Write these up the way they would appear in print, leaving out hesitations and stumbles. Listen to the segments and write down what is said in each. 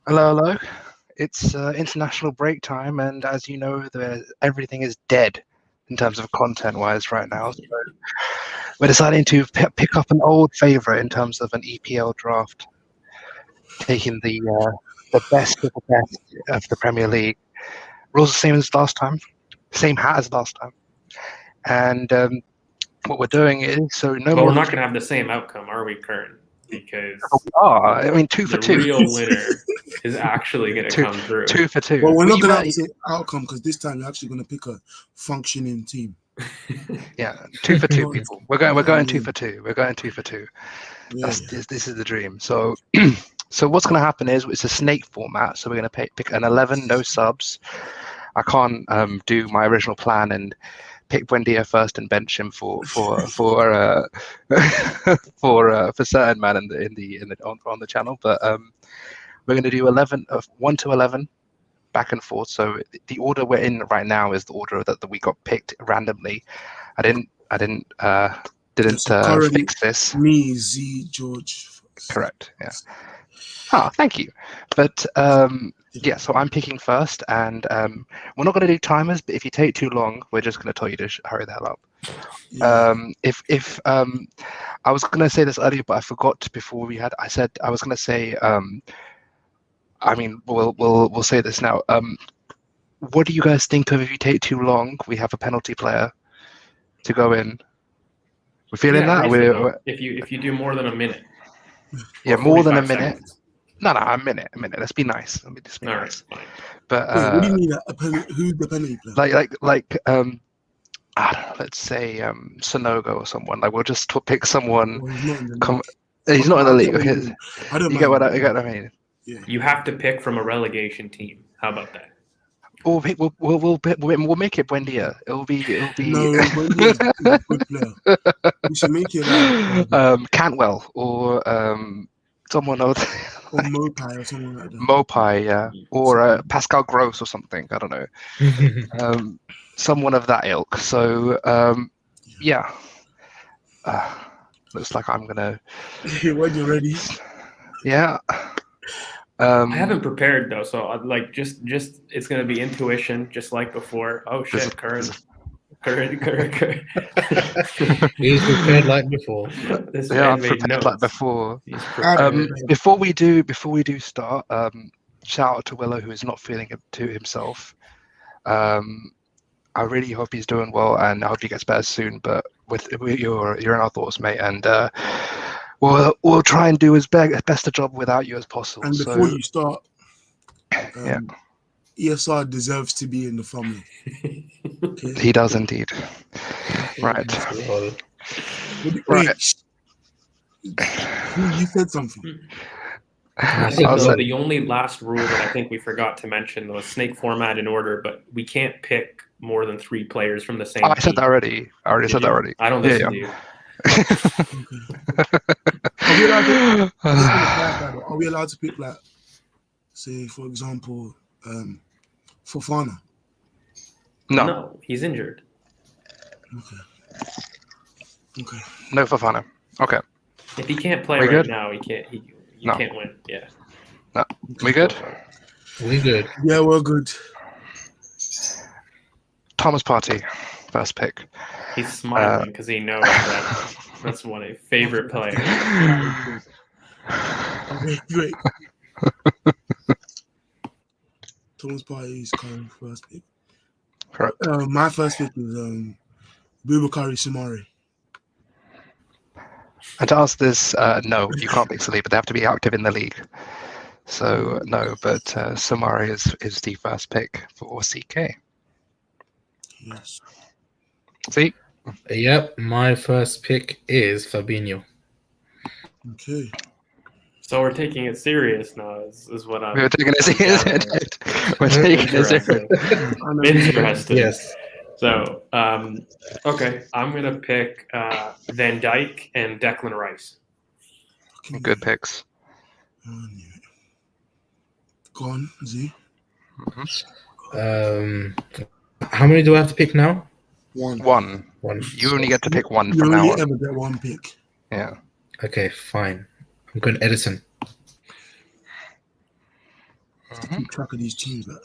Hello, hello. It's international break time, and as you know, everything is dead in terms of content-wise right now. So we're deciding to pick up an old favorite in terms of an EPL draft, taking the best of the best of the Premier League. Rules the same as last time, same hat as last time, and what we're doing is But we're not going to have the same outcome, are we, Kern? Because I mean, two for the two. real winner is actually going to come through. 2 for 2. Well, we're not going to have the same outcome because this time you're actually going to pick a functioning team. Yeah, 2 for 2 people. We're going 2 for 2. We're going 2 for 2. Yeah. This is the dream. So so what's going to happen is it's a snake format. So we're going to pick an 11, no subs. I can't do my original plan and pick Buendia first and bench him for certain man on the channel. But we're going to do 1 to 11 back and forth. So the order we're in right now is the order that we got picked randomly. I didn't fix this. Me, Z, George. Correct. Yeah. Oh, thank you. But yeah, so I'm picking first, and we're not going to do timers. But if you take too long, we're just going to tell you to hurry the hell up. Yeah. If I was going to say this earlier, but I forgot before I said I was going to say. I mean, we'll say this now. What do you guys think of if you take too long? We have a penalty player to go in. We're feeling that. If you do more than a minute. Yeah, more than a minute. Seconds. No, a minute. Let's be nice. Let's be nice. Right, but wait, what do you mean? Who's the penalty player? Like I don't know. Let's say Sonogo or someone. Like we'll just pick someone. Well, he's not in the league. He's not in the league. Okay. I don't. You get what I mean? Yeah. You have to pick from a relegation team. How about that? We'll make it Buendia. It'll be. No, Buendia's a good player. We should make it Cantwell or someone else. Or Mopai or someone like that. Mopai, yeah, or Pascal Gross or something. I don't know. Someone of that ilk. So yeah. Looks like I'm gonna. When you're ready. Yeah. I haven't prepared though, so like just it's gonna be intuition, just like before. Oh shit, Curran. He's prepared like before. This I'm prepared like before. Before we do start, shout out to Willow who is not feeling it to himself. I really hope he's doing well, and I hope he gets better soon. But you're in our thoughts, mate, and. We'll try and do as best a job without you as possible. And before you start, ESR deserves to be in the family. Okay. He does indeed. Right. Right. You said something. I think the only last rule that I think we forgot to mention was snake format in order, but we can't pick more than 3 players from the same team. I said that already. Said that already. I don't listen to you. Are we allowed to pick, like, say, for example, Fofana? No, he's injured. Okay. No Fofana. Okay. If he can't play right now, he can't. You can't win. Yeah. No. We good? We good. Yeah, we're good. Thomas Partey, first pick. He's smiling because he knows that's one of his favorite players. Okay, great. Thomas Partey is current first pick. Correct. My first pick is Boubacar Soumaré. And to ask this, no, you can't pick Saliba. They have to be active in the league. So no, but Soumaré is the first pick for CK. Yes. See? Yep, my first pick is Fabinho. Okay. So we're taking it serious now, is what I'm... We're taking it serious. We're taking it serious. Interesting. Yes. So, okay, I'm going to pick Van Dijk and Declan Rice. Good picks. Go on, Z. How many do I have to pick now? One. You only get to pick one you from now on. You only ever get one pick. Yeah. Okay, fine. I'm going Edison. to keep track of these teams. Like.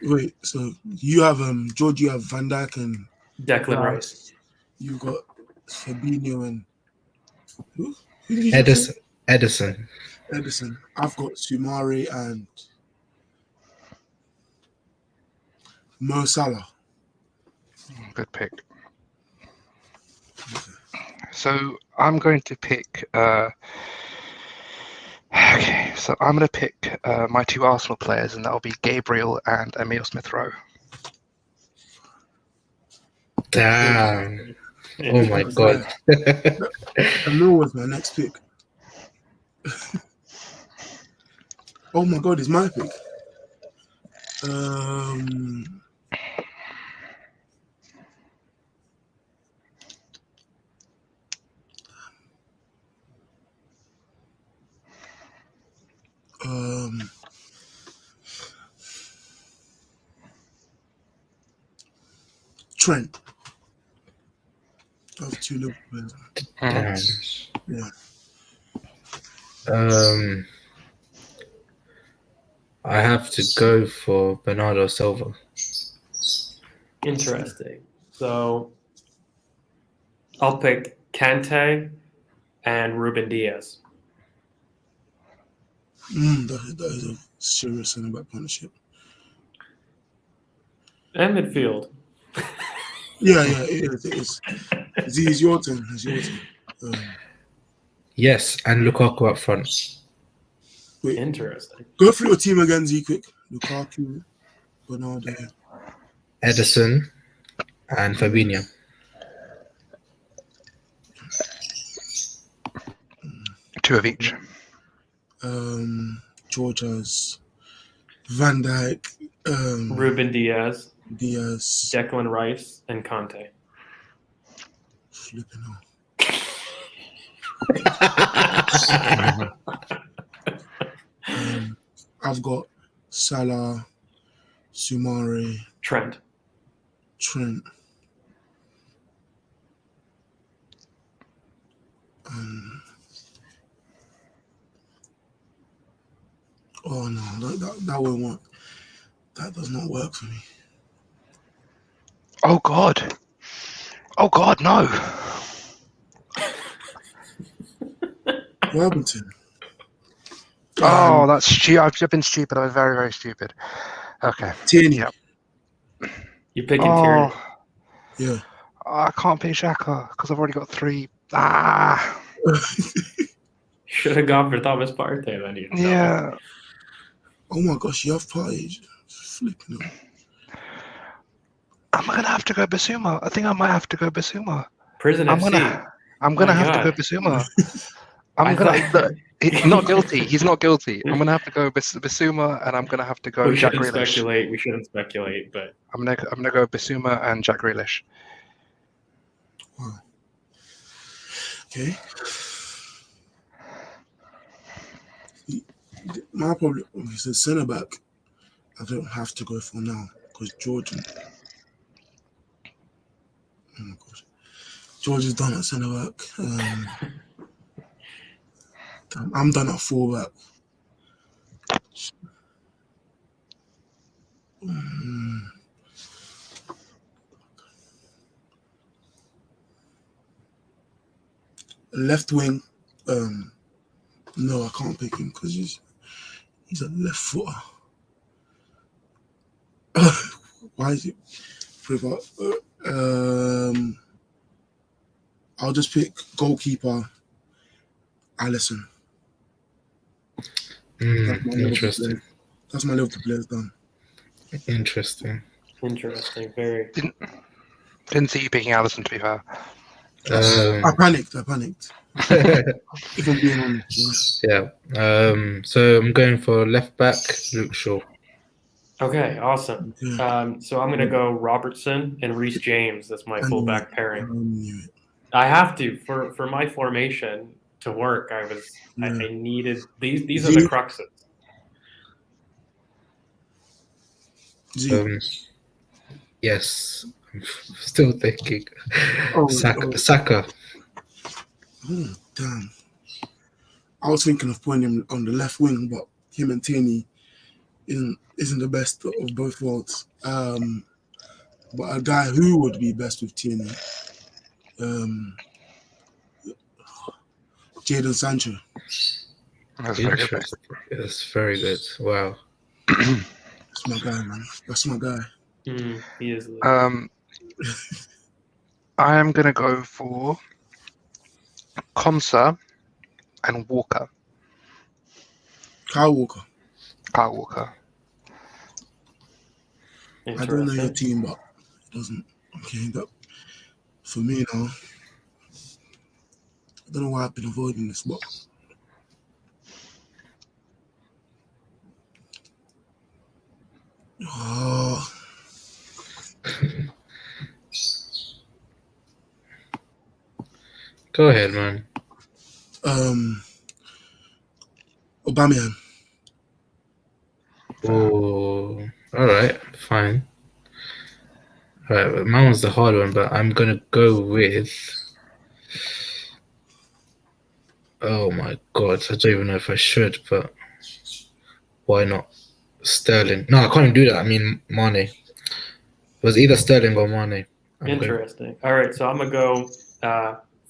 Wait, so you have George, you have Van Dijk and Declan Rice. You got Fabinho and who did you say? Edison. I've got Sumare and Mo Salah. Good pick. So I'm going to pick. Okay, so I'm going to pick my 2 Arsenal players, and that'll be Gabriel and Emile Smith-Rowe. Damn. Oh my god. Emile was my next pick. Oh my god, it's my pick. Trent. I have 2 Liverpool players. Damn. Yeah. I have to go for Bernardo Silva. Interesting. So I'll pick Kante and Ruben Diaz. That is a serious centre-back partnership. And midfield. Yeah, it is. It's your turn. Yes, and Lukaku up front. Wait, interesting. Go through your team again, Z, quick. Lukaku, Bernardo. Edison and Fabinho. Two of each. George has Van Dijk, Ruben Diaz, Declan Rice, and Kante. Flipping out. I've got Salah, Sumare, Trent. Oh no, that won't work. That does not work for me. Oh God, no. Worthington. Oh, that's stupid. I've been stupid. I was very, very stupid. Okay. Tierney. Yep. You're picking Tierney. Yeah. I can't pick Xhaka because I've already got 3. Should have gone for Thomas Partey then. Yeah. Oh my gosh, you have Partey. Flipping out. I'm gonna have to go Basuma. I think I might have to go Basuma. Prison FC. I'm gonna have to go Basuma. He's not guilty. He's not guilty. I'm gonna have to go Basuma, and I'm gonna have to go Jack Grealish. We shouldn't speculate, but I'm gonna go Basuma and Jack Grealish. Wow. Okay. My problem is the centre back. I don't have to go for now because George. Oh my gosh, George is done at centre back. I'm done at fullback. Left wing. No, I can't pick him because he's a left footer. Why is it? I'll just pick goalkeeper Alisson. Interesting. That's my Liverpool players done. Interesting. Very. Didn't see you picking Alisson, to be fair. I panicked. If I'm being honest. Yeah. So I'm going for left back, Luke Shaw. Okay, awesome. Yeah. So I'm going to go Robertson and Reece James. That's my fullback pairing. I I have to for my formation to work. I needed these are the cruxes. Yes, I'm still thinking. Saka. Oh damn! I was thinking of putting him on the left wing, but him and Tierney isn't the best of both worlds. But a guy who would be best with Tierney, Jadon Sancho. That's very good. Interesting. That's very good. Wow. That's my guy, man. That's my guy. He is. I am gonna go for Konsa and Walker. Kyle Walker. Kyle Walker. I don't know your team, but it doesn't. Okay, that for me now. I don't know why I've been avoiding this, but Go ahead, man. Aubameyang. Oh, all right, fine. All right, mine was the hard one, but I'm gonna go with. Oh my god, I don't even know if I should, but why not? Sterling. No, I can't even do that. I mean, Mane. It was either Sterling or Mane. Interesting. All right, so I'm gonna go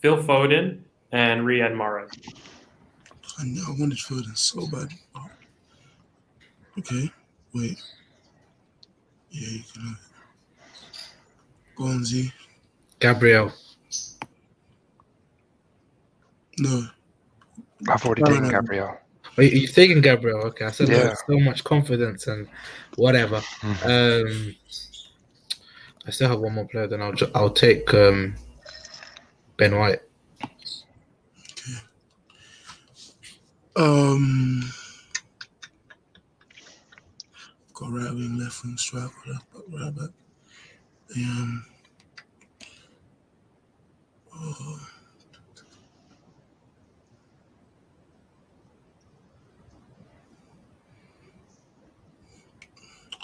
Phil Foden and Riyad Mahrez. I wanted Foden so bad. Oh. Okay, wait. Yeah, you can have it. Go on, Z. Gabriel. No. I've already taken Gabriel. Oh, you've taken Gabriel. Okay, I said Yeah. with so much confidence and whatever. I still have one more player. Then I'll take Ben White. Okay. Got right wing, left wing, striker, left back, right back. I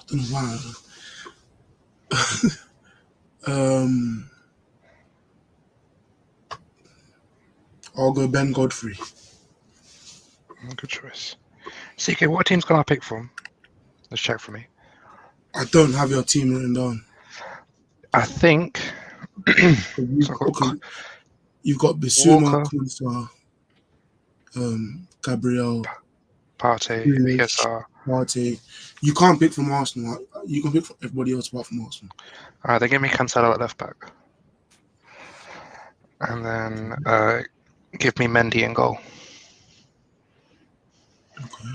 don't know why. I'll go Ben Godfrey. Good choice. CK, what teams can I pick from? Let's check for me. I don't have your team written down. I think You've got Bissouma, Walker, Konsa, Gabriel, Partey, PSR. Partey. You can't pick from Arsenal. You can pick from everybody else apart from Arsenal. All right, they give me Cancelo at left back. And then give me Mendy in goal. Okay.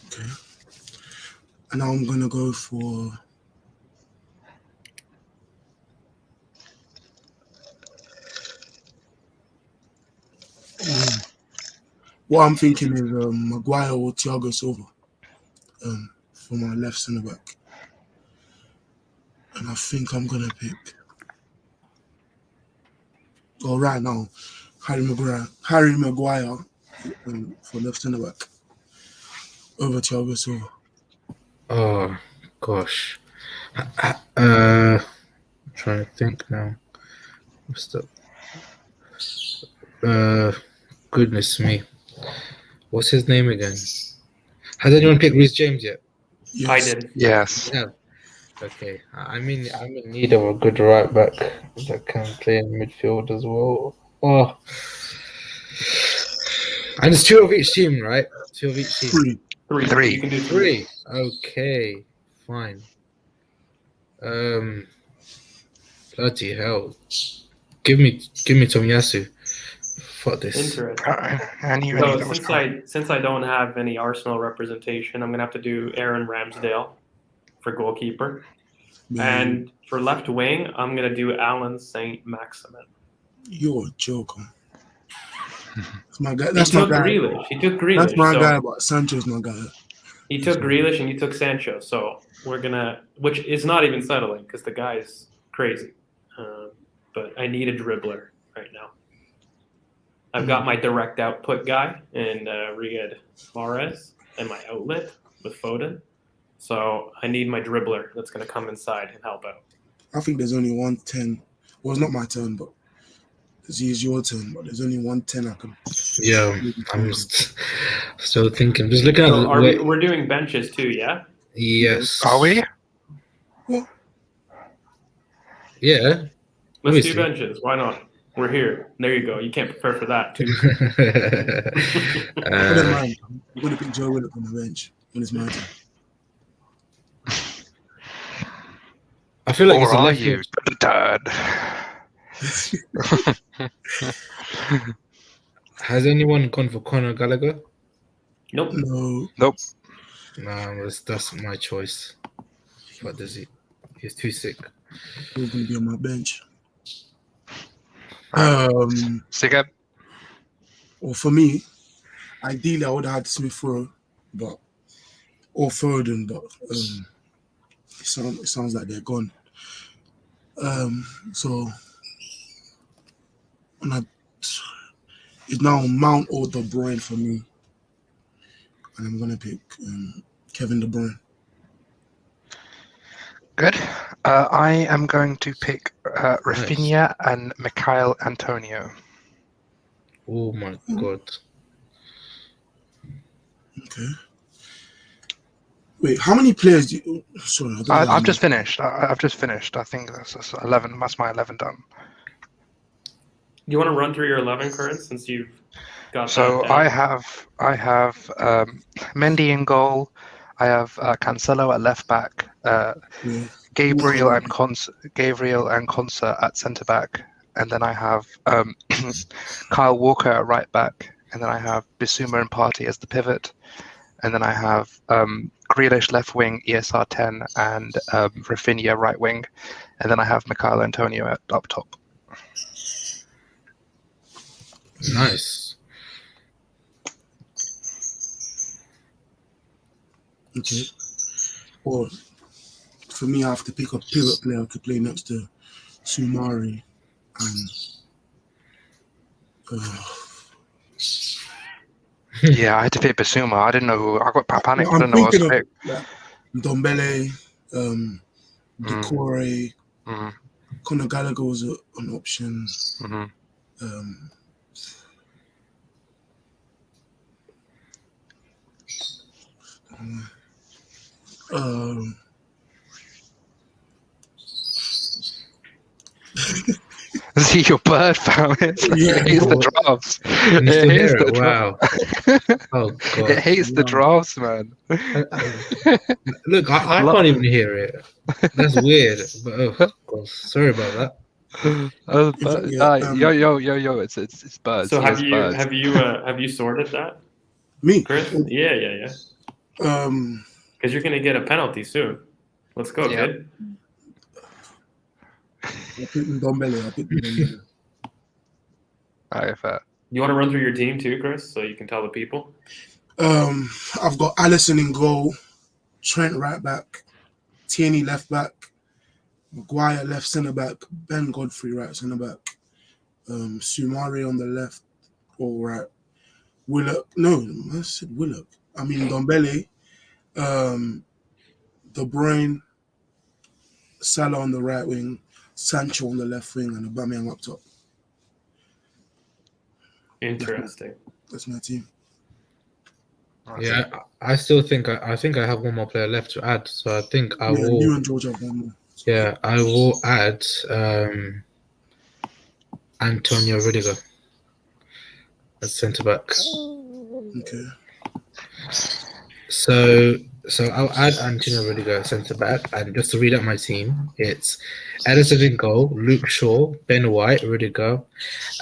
Okay. And now I'm going to go for... What I'm thinking is Maguire or Thiago Silva for my left centre back. And I think I'm going to pick... Well, right now, Harry Maguire for left centre back over Thiago Silva. Oh gosh, I'm trying to think now. What's the? Goodness me, what's his name again? Has anyone picked Reece James yet? Yes. I did. Yes. Yeah. Okay. I'm in need of a good right back that can play in midfield as well. Oh, and it's 2 of each team, right? 2 of each team. Three. You can do 3. Okay, fine. Bloody hell! Give me Tomiyasu. Fuck this. Interesting. I knew So that was since I don't have any Arsenal representation, I'm gonna have to do Aaron Ramsdale for goalkeeper, and for left wing, I'm gonna do Alan Saint Maximin. You're a joker. That's my guy. That's my guy. He took Grealish. That's my guy, but Sancho's my guy. He took Grealish and you took Sancho. So we're gonna, which is not even settling because the guy is crazy. But I need a dribbler right now. I've got my direct output guy in Riyad Mahrez and my outlet with Foden. So I need my dribbler that's going to come inside and help out. I think there's only 110. Well, it's not my turn, but Z, it's your turn, but there's only 110 I can. Yeah, I'm still thinking. Just looking at So the we're doing benches too, yeah? Yes. Are we? What? Yeah. Let's do Obviously. benches. Why not? We're here. There you go. You can't prepare for that too. I don't mind. I'm going to pick Joe Willock on the bench when it's my turn. I feel like Or it's a are left you? wing. Has anyone gone for Conor Gallagher? Nope. No. Nope. Nah, that's my choice. But he's too sick. Who's going to be on my bench? Sigurd? Well, for me, ideally I would have had Smith Rowe, or Foden, but it sounds like they're gone. So it's now Mount or De Bruyne for me, and I'm gonna pick Kevin De Bruyne. Good. I am going to pick Rafinha and Mikhail Antonio. Oh my god. Okay. Wait, how many players do you... Sorry, I've just finished. I've just finished. I think that's 11. That's my 11 done. You want to run through your 11, Chris, since you've got So that down? I have Mendy in goal. I have Cancelo at left back. Gabriel and Konsa at centre back, and then I have Kyle Walker at right back, and then I have Bissouma and Partey as the pivot, and then I have Grealish left wing, ESR 10, and Rafinha right wing, and then I have Mikhail Antonio up top. Nice. Okay. Or for me, I have to pick a pivot player to play next to Sumari and Yeah, I had to pick Bissouma. I didn't know who. I got panicked. I I'm didn't know what to thinking pick. of Ndombele, Decore, Conor Gallagher was an option. See your bird found it. Yeah. It hates the drafts. You It still hates hear the it? Wow. Oh god. It hates the drafts, man. Look, I can't even hear it. That's weird. But oh god, sorry about that. Yo! It's birds. So It's birds. have you sorted that, Me? Chris? Yeah. Because you're gonna get a penalty soon. Let's go, Yeah. kid. I picked Ndombele. Alright, fair. You want to run through your team too, Chris, so you can tell the people? I've got Allison in goal, Trent right back, Tierney left back, Maguire left centre back, Ben Godfrey right centre back, Sumari on the left or right, Willock. No, I said Willock. I mean Ndombele, De Bruyne, Salah on the right wing, Sancho on the left wing, and Aubameyang up top. Interesting. That's my team. Yeah, I still think I have one more player left to add. So I think I will. You and George have one more. Yeah, I will add Antonio Rudiger as centre back. Okay. So I'll add Antonio Rudiger centre back, and just to read out my team, it's Ederson in goal, Luke Shaw, Ben White, Rudiger,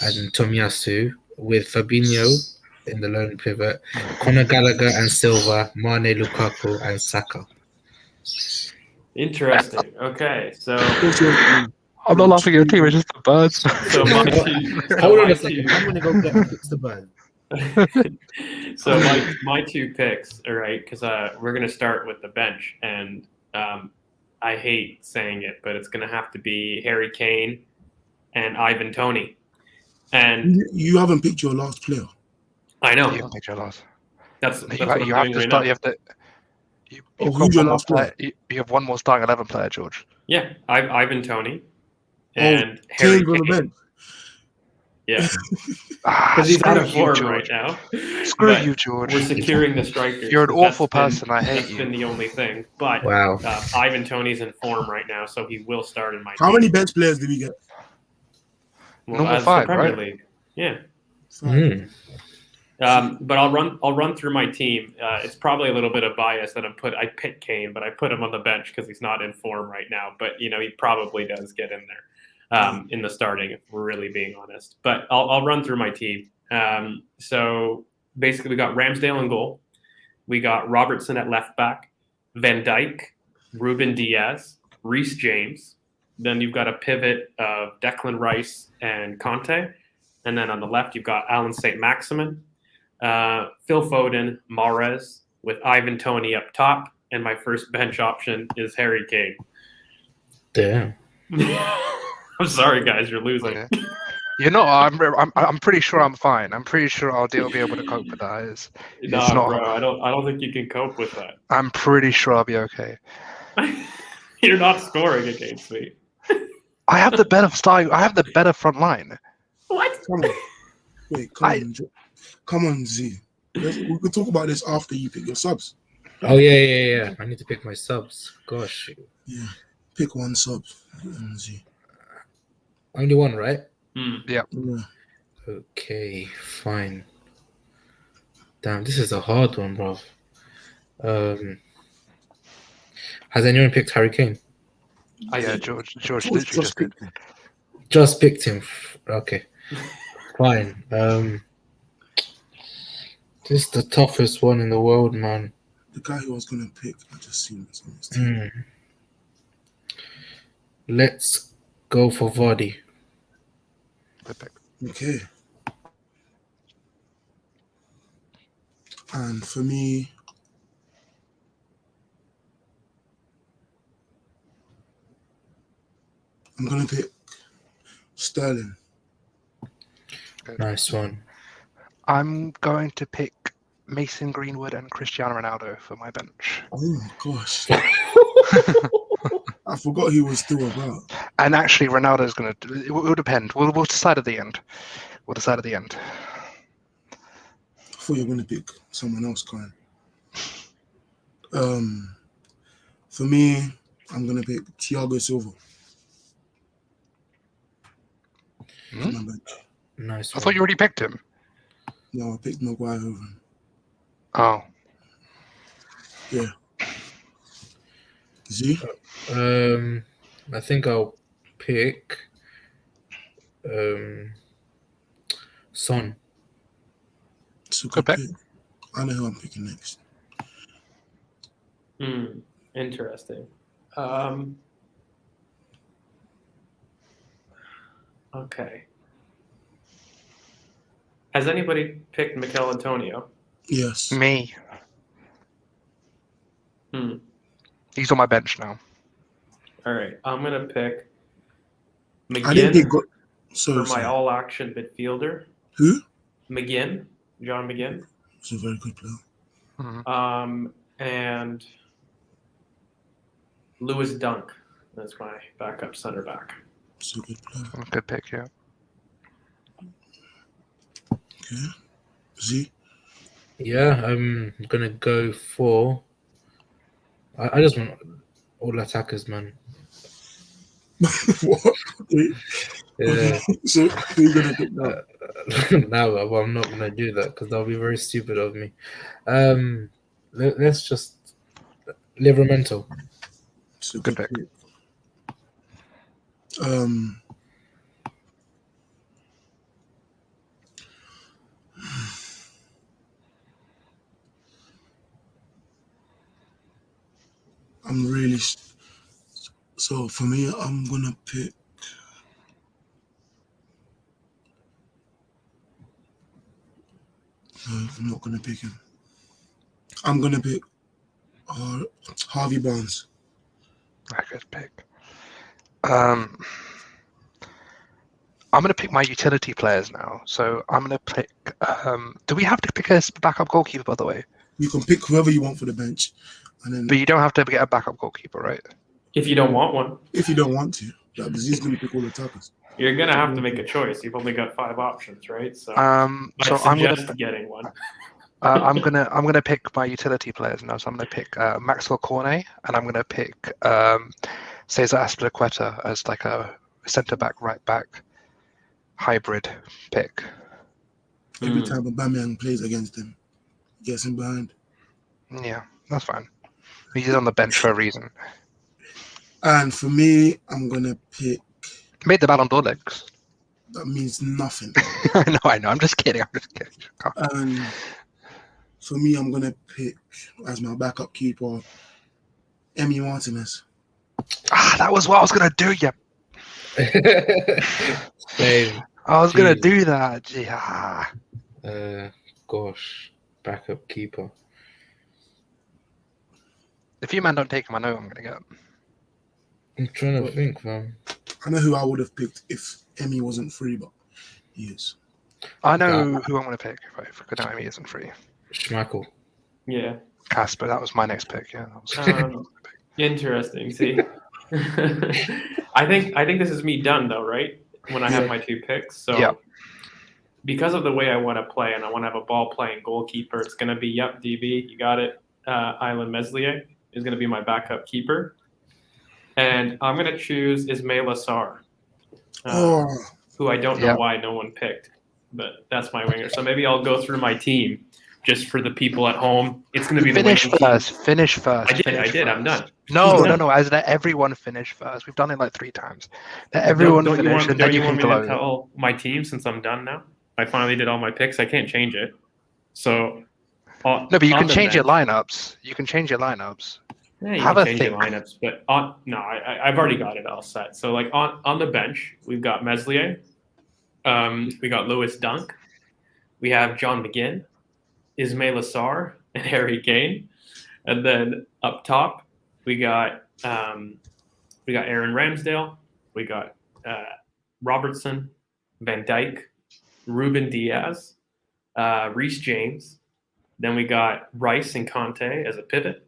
and Tomiyasu, with Fabinho in the lone pivot, Conor Gallagher and Silva, Mane, Lukaku, and Saka. Interesting. Okay, so I'm not laughing at your team. It's just the birds. so my two, Hold on a second. I'm gonna go fix the bird. So my two picks, all right, because we're gonna start with the bench, and I hate saying it, but it's gonna have to be Harry Kane and Ivan Toney. And you haven't picked your last player. I know You haven't picked your last. that's You what have I'm to doing right start. now. You have to. Who's your last player? You have one more starting 11 player, George. Yeah, Ivan Toney and Harry Kane's on the Kane. bench. Yeah, Ah, because he's out screw of you, form right George. now. Screw But you, George. We're securing the strikers. You're an 'cause awful that's person. I hate That's been you. the only thing. But Wow. Ivan Toney's in form right now, so he will start in my How team. many bench players did we get? Well, Normal as 5, the Premier right? League. Yeah. Five. But I'll run through my team. It's probably a little bit of bias that I picked Kane, but I put him on the bench because he's not in form right now. But he probably does get in there in the starting if we're really being honest. But I'll run through my team. So basically, we got Ramsdale in goal. We got Robertson at left back, Van Dijk, Ruben Diaz, Reece James. Then you've got a pivot of Declan Rice and Conte. And then on the left, you've got Alan St. Maximin, Phil Foden, Mahrez, with Ivan Toney up top. And my first bench option is Harry Kane. Damn. I'm sorry, guys, you're losing. Okay. I'm pretty sure I'm fine. I'm pretty sure I'll be able to cope with that. It's Nah, not. bro, I don't think you can cope with that. I'm pretty sure I'll be okay. You're not scoring against me. I have the better style. I have the better front line. What? Come on. Wait, come on, Z. We can talk about this after you pick your subs. Oh yeah. I need to pick my subs. Gosh, Yeah, pick one sub. Z. only one, right? Yeah. Okay, fine. Damn, this is a hard one, bro. Has anyone picked Harry Kane? Yeah, George literally just did. Just picked him. Okay, fine. This is the toughest one in the world, man. The guy who I was gonna pick, I just seen this on his team. Let's go for Vardy. Good pick. Okay. And for me, I'm gonna pick Sterling. Nice one. I'm going to pick Mason Greenwood and Cristiano Ronaldo for my bench. Oh my gosh. I forgot he was still about. And actually, Ronaldo's going to. It will depend. We'll decide at the end. I thought you were gonna pick someone else, Kyle. For me, I'm gonna pick Thiago Silva. Nice I one. thought you already picked him. No, I picked Maguire over him. Oh. Yeah. Z? I think I'll pick Son. It's a Good good pick. pick. I know who I'm picking next. Interesting. Okay. Has anybody picked Mikel Antonio? Yes. Me. He's on my bench now. All right. I'm going to pick I didn't McGinn pick. for my all-action midfielder. Who? McGinn. John McGinn. He's a very good player. And Lewis Dunk. That's my backup center back. He's a good player. Good pick, yeah. Okay. Z? Yeah, I'm gonna go for. I just want all attackers, man. What? Yeah. So who are you gonna pick now? No, I'm not gonna do that because that'll be very stupid of me. Let's just Livramento. It's a Good good pick. pick. I'm really. So for me, I'm gonna pick. No, I'm not gonna pick him. I'm gonna pick Harvey Barnes. Good pick. I'm gonna pick my utility players now. So I'm gonna pick. Do we have to pick a backup goalkeeper, by the way? You can pick whoever you want for the bench, and then But you don't have to get a backup goalkeeper, right? If you don't want one. if you don't want to, Like, Z's going to pick all the attackers. You're gonna have to make a choice. You've only got 5 options, right? So So I'd suggest getting one. I'm gonna pick my utility players now. So I'm gonna pick Maxwell Cornet, and I'm gonna pick Cesar Azpilicueta as like a centre back, right back hybrid pick. Every time Aubameyang plays against him, he gets him behind. Yeah, that's fine. He's on the bench for a reason. And for me, I'm going to pick... Made the Ballon d'Or legs. That means nothing. I know. I'm just kidding. And for me, I'm going to pick, as my backup keeper, Emi Martinez. That was what I was going to do, yeah. Same. I was going to do that. Gosh, backup keeper. If you man don't take him, I know who I'm going to get. I'm trying to think, man. I know who I would have picked if Emi wasn't free, but he is. I know who I'm going to pick if Emi isn't free. Schmeichel. Yeah. Casper, that was my next pick. Yeah, that was Interesting. See, I think this is me done though, right? When I have my 2 picks, so because of the way I want to play, and I want to have a ball playing goalkeeper, it's going to be DB. You got it. Island Meslier is going to be my backup keeper, and I'm going to choose Ismaila Sarr, who I don't know why no one picked, but that's my winger. So maybe I'll go through my team. Just for the people at home, it's going to be finish first. Finish first. I did. I'm done. No. As let everyone finish first. We've done it like 3 times. Let everyone finish, and then you can glow. To tell my team since I'm done now? I finally did all my picks. I can't change it. So no, but you can change your lineups. You can change your lineups. Yeah, you can change your lineups, but I've already got it all set. So like on the bench, we've got Meslier, we got Lewis Dunk, we have John McGinn, Ismaila Sarr, and Harry Kane, and then up top we got Aaron Ramsdale, we got Robertson, Van Dijk, Ruben Diaz, Reece James. Then we got Rice and Conte as a pivot,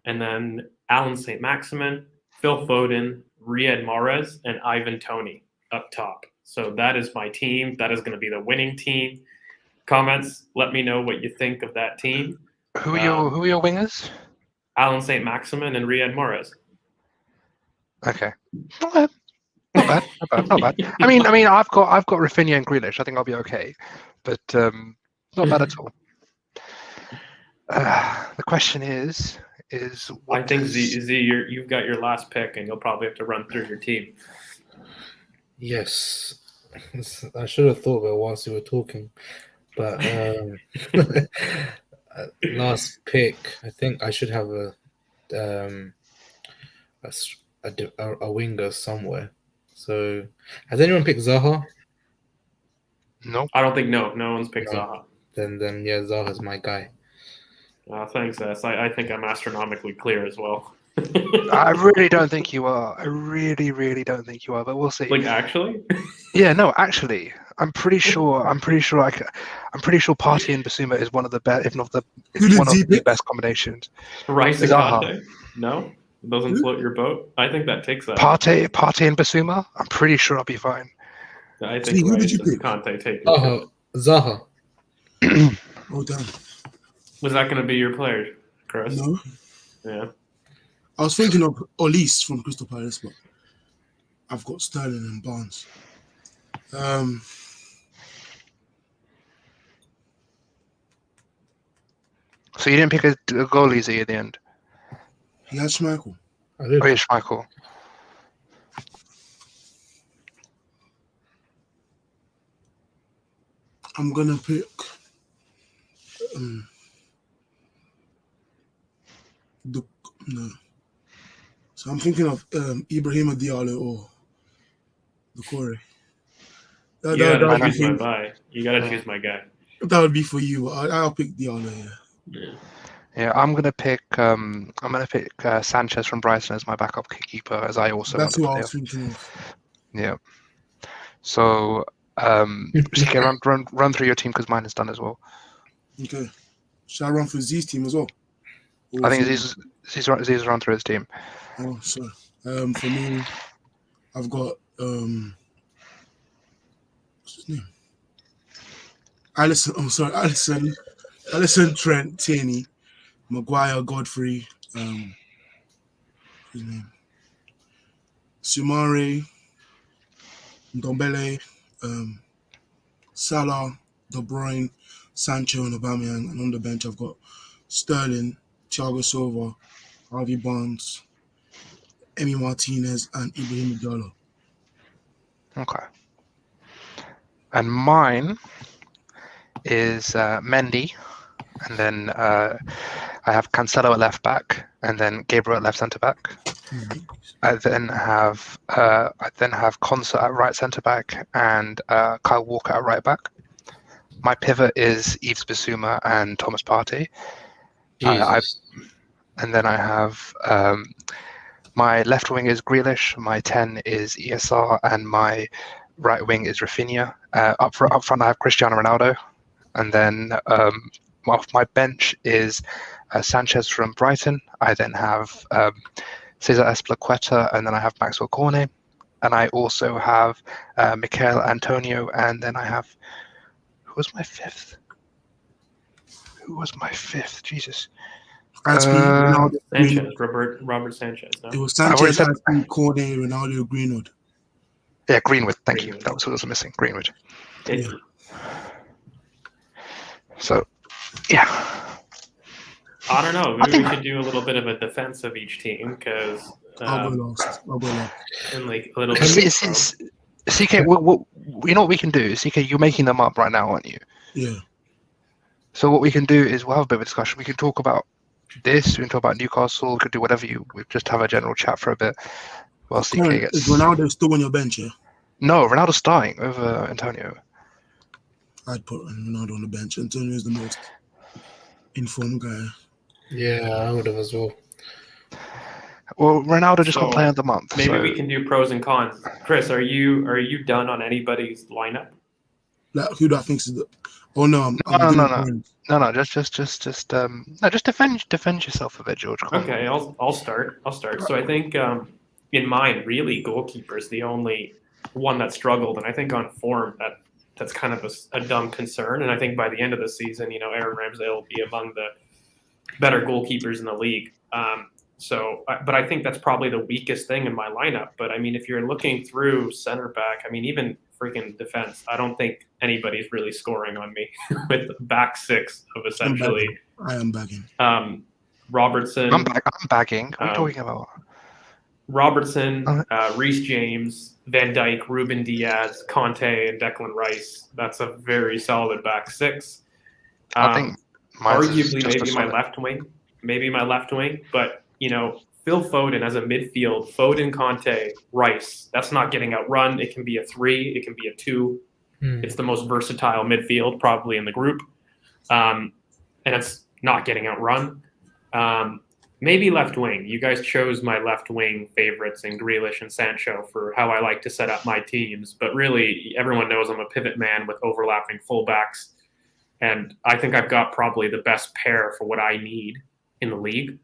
and then Alan St. Maximin, Phil Foden, Riyad Mahrez, and Ivan Toney up top. So that is my team. That is going to be the winning team. Comments, let me know what you think of that team. Who are your wingers? Alan St. Maximin and Riyad Mahrez. Okay. Not bad. I mean, I've got Rafinha and Grealish. I think I'll be okay, but not bad at all. The question is I think Z, you've got your last pick, and you'll probably have to run through your team. Yes, I should have thought of it whilst you were talking, but last pick, I think I should have a winger somewhere. So, has anyone picked Zaha? No, I don't think no one's picked Zaha. Then yeah, Zaha's my guy. Thanks, S. I think I'm astronomically clear as well. I really don't think you are. I really, really don't think you are. But we'll see. Like actually? Yeah, no, actually, I'm pretty sure. I'm pretty sure Partey and Basuma is one of the best, if not one of the best combinations. Rice and Conte? No, it doesn't float your boat. I think that takes that. Partey and Basuma. I'm pretty sure I'll be fine. I think who did you pick? Conte take it. Zaha. Oh damn. Was that going to be your player, Chris? No. Yeah. I was thinking of Olise from Crystal Palace, but I've got Sterling and Barnes. So you didn't pick a goalie, Z, at the end? He had Schmeichel. Oh, yeah, Schmeichel. I'm gonna pick So I'm thinking of Ibrahima Diallo or Doucouré. You gotta choose my guy. You gotta choose my guy. That would be for you. I'll pick Diallo. Yeah, I'm gonna pick Sanchez from Brighton as my backup keeper, as I also. That's who I was thinking of. Yeah. So, okay, run through your team because mine is done as well. Okay. Shall I run for Z's team as well? I think Z's run through his team. Oh, sorry. For me, I've got what's his name? Allison, Trent, Tierney, Maguire, Godfrey, his name, Sumare, Ndombele, Salah, De Bruyne, Sancho, and Aubameyang. And on the bench, I've got Sterling, Thiago Silva, Harvey Barnes, Emi Martinez, and Ibrahim Diallo. Okay. And mine is Mendy, and then I have Cancelo at left back, and then Gabriel at left centre back. I then have Konsa at right centre back, and Kyle Walker at right back. My pivot is Yves Bissouma and Thomas Partey. And then I have my left wing is Grealish, my 10 is ESR, and my right wing is Rafinha. Up front I have Cristiano Ronaldo, and then off my bench is Sanchez from Brighton. I then have Cesar Azpilicueta, and then I have Maxwell Cornet, and I also have Mikel Antonio, and then I have who was my fifth? Jesus. Ronaldo, Sanchez, Robert Sanchez. No? it was Sanchez, Cornet, Ronaldo, Greenwood. Yeah, Greenwood. Thank you. That was what was missing. Greenwood. Yeah. So, yeah. I don't know. Maybe we should do a little bit of a defense of each team because I'll go last. and like a little It's CK, you know what we can do? CK, you're making them up right now, aren't you? Yeah. So what we can do is we'll have a bit of a discussion. We can talk about this. We can talk about Newcastle. We could do whatever we just have a general chat for a bit. While CK gets. Is Ronaldo still on your bench? Yeah. No, Ronaldo's starting over Antonio. I'd put Ronaldo on the bench. Antonio is the most informed guy. Yeah, I would have as well. Well, Ronaldo just got Player of the Month. Maybe we can do pros and cons. Chris, are you done on anybody's lineup? Like, who do I think is the? Oh no, No. Just defend yourself a bit, George. Okay, I'll start. So I think in mine, really, Goalkeeper is the only one that struggled, and I think on form that's kind of a dumb concern. And I think by the end of the season, Aaron Ramsdale will be among the better goalkeepers in the league. But I think that's probably the weakest thing in my lineup. But I mean, if you're looking through center back, I mean, even freaking defense, I don't think anybody's really scoring on me with back six of essentially. I am bagging. Robertson. I'm bagging. What are you talking about? Robertson, Reece James, Van Dijk, Ruben Diaz, Conte, and Declan Rice. That's a very solid back six. I think arguably maybe my left wing, but Phil Foden as a midfield, Foden, Conte, Rice. That's not getting outrun. It can be a 3, it can be a 2. It's the most versatile midfield probably in the group, and it's not getting outrun. Maybe left wing. You guys chose my left wing favorites in Grealish and Sancho for how I like to set up my teams. But really, everyone knows I'm a pivot man with overlapping fullbacks. And I think I've got probably the best pair for what I need in the league.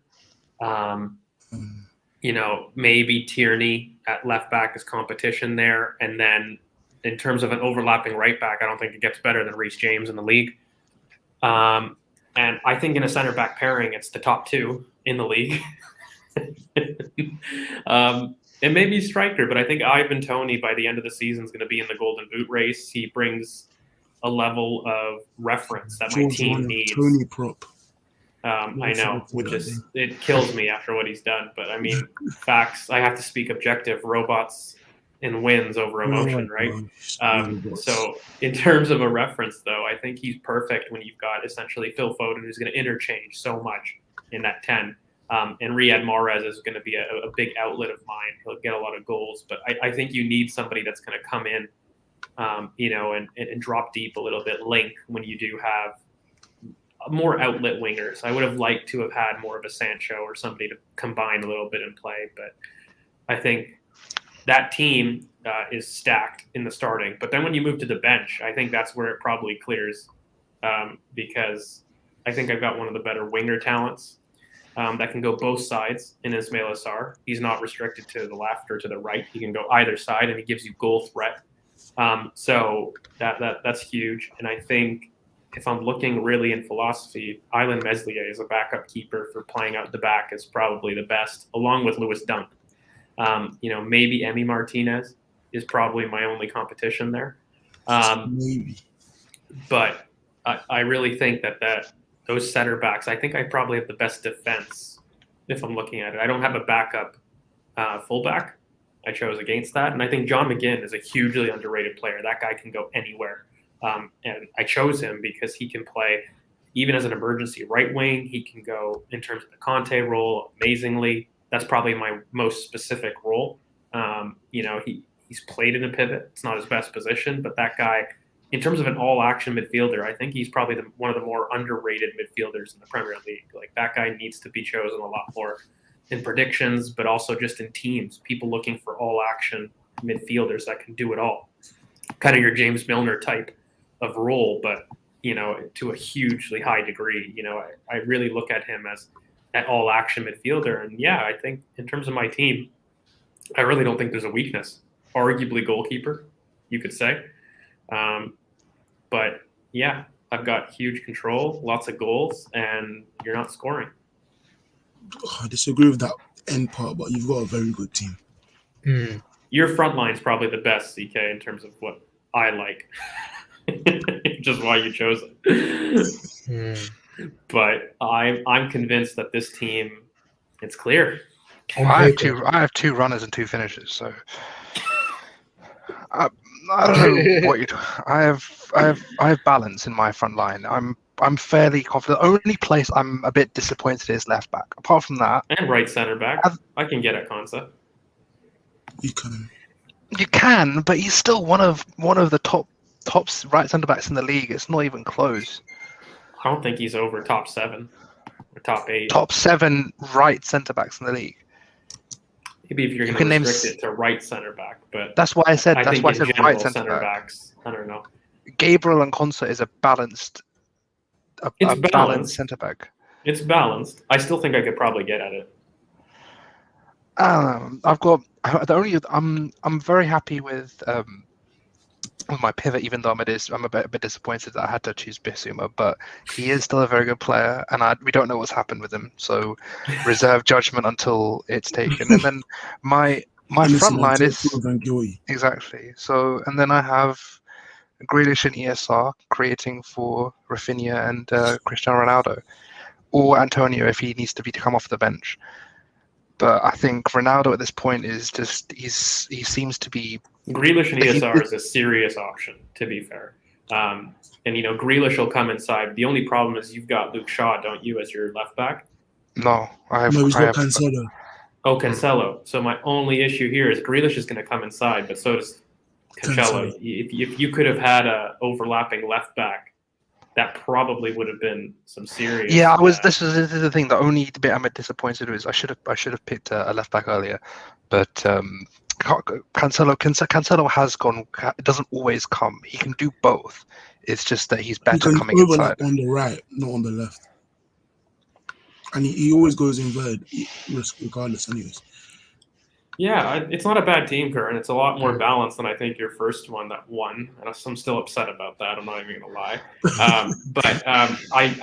Maybe Tierney at left back is competition there. And then in terms of an overlapping right back, I don't think it gets better than Reece James in the league. And I think in a center back pairing, it's the top 2 in the league. It may be striker, but I think Ivan Toney by the end of the season is going to be in the Golden Boot race. He brings a level of reference that my team needs. Tony prop. I know, it kills me after what he's done. But I mean, facts. I have to speak objective. Robots and wins over emotion, right? So in terms of a reference, though, I think he's perfect when you've got essentially Phil Foden, who's going to interchange so much in that 10. And Riyad Mahrez is going to be a big outlet of mine. He'll get a lot of goals. But I think you need somebody that's going to come in, and drop deep a little bit, link when you do have more outlet wingers. I would have liked to have had more of a Sancho or somebody to combine a little bit and play. But I think that team is stacked in the starting. But then when you move to the bench, I think that's where it probably clears, because I think I've got one of the better winger talents. that can go both sides in Ismail Assar. He's not restricted to the left or to the right. He can go either side, and he gives you goal threat. So that's huge. And I think if I'm looking really in philosophy, Island Meslier is a backup keeper for playing out the back is probably the best, along with Lewis Dunk. Maybe Emi Martinez is probably my only competition there. Maybe. But I really think that those center backs, I think I probably have the best defense if I'm looking at it. I don't have a backup fullback. I chose against that. And I think John McGinn is a hugely underrated player. That guy can go anywhere. And I chose him because he can play even as an emergency right wing. He can go in terms of the Conte role amazingly. That's probably my most specific role. He's played in a pivot. It's not his best position, but that guy, in terms of an all-action midfielder, I think he's probably one of the more underrated midfielders in the Premier League. Like, that guy needs to be chosen a lot more in predictions, but also just in teams. People looking for all-action midfielders that can do it all. Kind of your James Milner type of role, but to a hugely high degree. I really look at him as an all-action midfielder, and yeah, I think in terms of my team, I really don't think there's a weakness. Arguably goalkeeper, you could say. But yeah, I've got huge control, lots of goals, and you're not scoring. I disagree with that end part, but you've got a very good team. Your front line's probably the best, CK, in terms of what I like. Just why you chose it. But I'm convinced that this team, it's clear. I have two runners and two finishers, so I don't know what you. I have balance in my front line. I'm fairly confident. The only place I'm a bit disappointed is left back. Apart from that, and right center back, I can get at Konsa. You can, but he's still one of the top right centre backs in the league. It's not even close. I don't think he's over top 7 or top 8. Top 7 right centre backs in the league. Maybe if you're going to restrict it to right center back, but that's why I said I think right center backs. I don't know. Gabriel and Konsa is a balanced centre back. It's balanced. I still think I could probably get at it. I've got I'm very happy with my pivot, even though I'm a bit disappointed that I had to choose Bissouma, but he is still a very good player, and we don't know what's happened with him, so reserve judgment until it's taken. And then my front line is exactly so, and then I have Grealish and ESR creating for Rafinha and Cristiano Ronaldo, or Antonio if he needs to come off the bench. But I think Ronaldo at this point is just he seems to be. Grealish and ESR is a serious option, to be fair. And Grealish will come inside. The only problem is you've got Luke Shaw, don't you, as your left back? No, he's got Cancelo. Oh, Cancelo. So my only issue here is Grealish is going to come inside, but so does Cancelo. If you could have had a overlapping left back, that probably would have been some serious. Yeah, This is the thing. The only bit I'm disappointed with is I should have picked a left back earlier, but Cancelo has gone. It doesn't always come. He can do both. It's just that he's better coming inside. On the right, not on the left, and he always goes inverted, regardless, anyways. Yeah, it's not a bad team, Kurt, and it's a lot more balanced than I think your first one that won. And I'm still upset about that. I'm not even going to lie.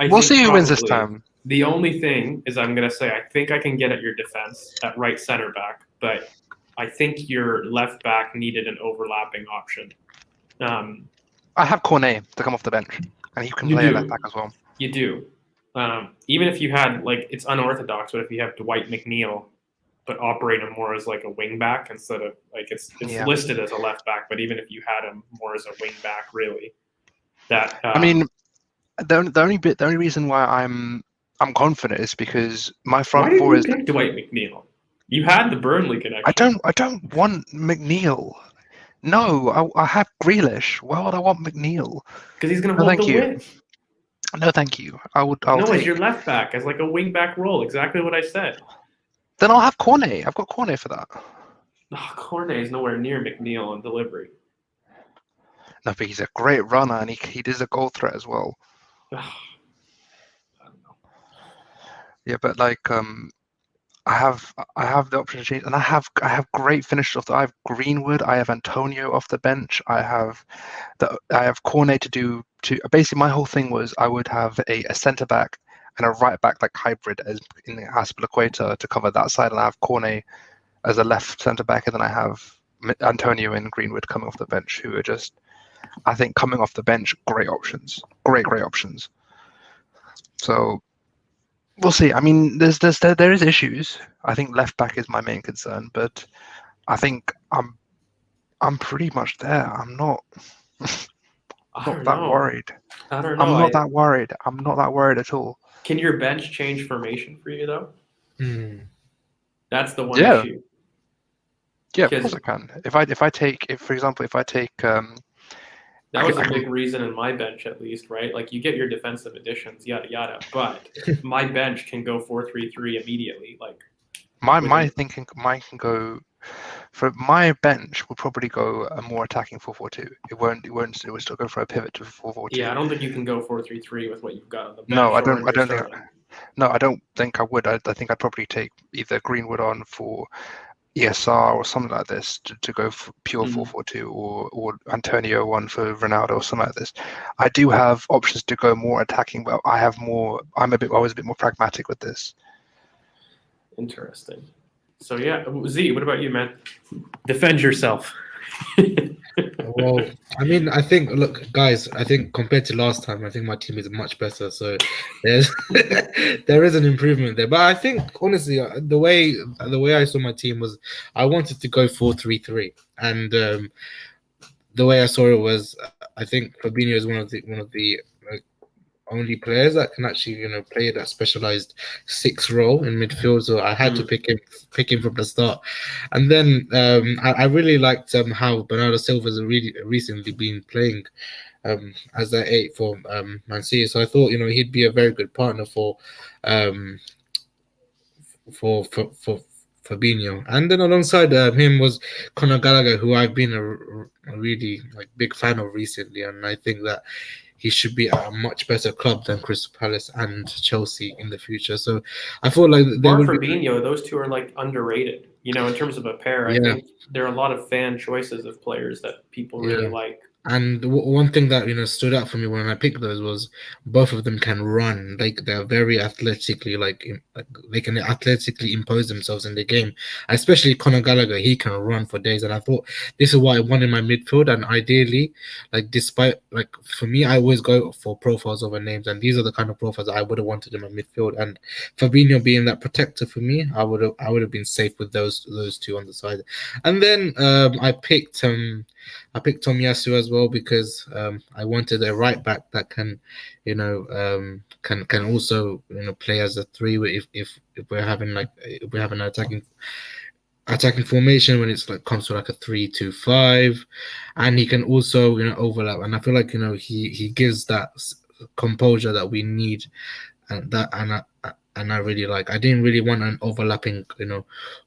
I we'll see who wins this time. The only thing is I'm going to say I think I can get at your defense at right center back, but I think your left back needed an overlapping option. I have Cornet to come off the bench, and he can play a left back as well. You do. Even if you had, it's unorthodox, but if you have Dwight McNeil, but operate him more as like a wing back instead of it's listed as a left back, but even if you had him more as a wing back, really, that the only reason why I'm confident is because my front four is Dwight McNeil. You had the Burnley connection. I don't want McNeil. No, I have Grealish. Why would I want McNeil? Because he's going to hold the width. No, thank you. I'll as your left back, as like a wing back role. Exactly what I said. Then I'll have Cornet. I've got Cornet for that. Oh, Cornet is nowhere near McNeil on delivery. No, but he's a great runner, and he is a goal threat as well. I don't know. Yeah, but like I have the option to change, and I have great finishers off the. I have Greenwood, I have Antonio off the bench, I have Cornet to do to basically my whole thing was I would have a centre back and a right back like hybrid as in the Aspilicueta to cover that side, and I have Cornet as a left centre back, and then I have Antonio and Greenwood coming off the bench, who are just I think coming off the bench, great options, great options. So we'll see. I mean, there is issues. I think left back is my main concern, but I think I'm pretty much there. I'm not I not don't that know. worried. I don't know. I'm not that worried. I'm not that worried at all. Can your bench change formation for you though? That's the one Yeah. issue. Yeah, of Because course I can. If for example, if I take that was a big reason in my bench, at least, right? Like you get your defensive additions, yada yada, but my bench can go 4-3-3 immediately. Like my thinking, mine can go for my bench will probably go a more attacking 4-4-2. It will still go for a pivot to 4-4-2. Yeah, I don't think you can go 4-3-3 with what you've got on the bench. No, I don't think I would. I think I'd probably take either Greenwood on for ESR or something like this to go for pure 4-4-2 or Antonio on for Ronaldo or something like this. I do have options to go more attacking, but I was a bit more pragmatic with this. Interesting. So yeah, Z, what about you, man? Defend yourself. Well, I mean, I think, look, guys, I think compared to last time, I think my team is much better. So there's there is an improvement there. But I think honestly, the way I saw my team was I wanted to go 4-3-3, and the way I saw it was I think Fabinho is one of the only players that can actually play that specialized 6 role in midfield. So I had to pick him from the start, and then I really liked how Bernardo Silva's really recently been playing as that 8 for Man City. So I thought he'd be a very good partner for Fabinho, and then alongside him was Conor Gallagher, who I've been a really big fan of recently, and I think that he should be at a much better club than Crystal Palace and Chelsea in the future. So I feel like Fabinho, those two are underrated. In terms of a pair, I think there are a lot of fan choices of players that people really like. And one thing that stood out for me when I picked those was both of them can run. They're very athletically, they can athletically impose themselves in the game. Especially Conor Gallagher, he can run for days. And I thought this is what I want in my midfield. And ideally, despite for me, I always go for profiles over names, and these are the kind of profiles that I would have wanted in my midfield. And Fabinho being that protector for me, I would have been safe with those two on the side. And then I picked Tomiyasu as well because I wanted a right back that can, can also play as a 3 if we're having an attacking formation when it's comes to a 3-2-5, and he can also overlap, and I feel like he gives that composure that we need, and I really like. I didn't really want an overlapping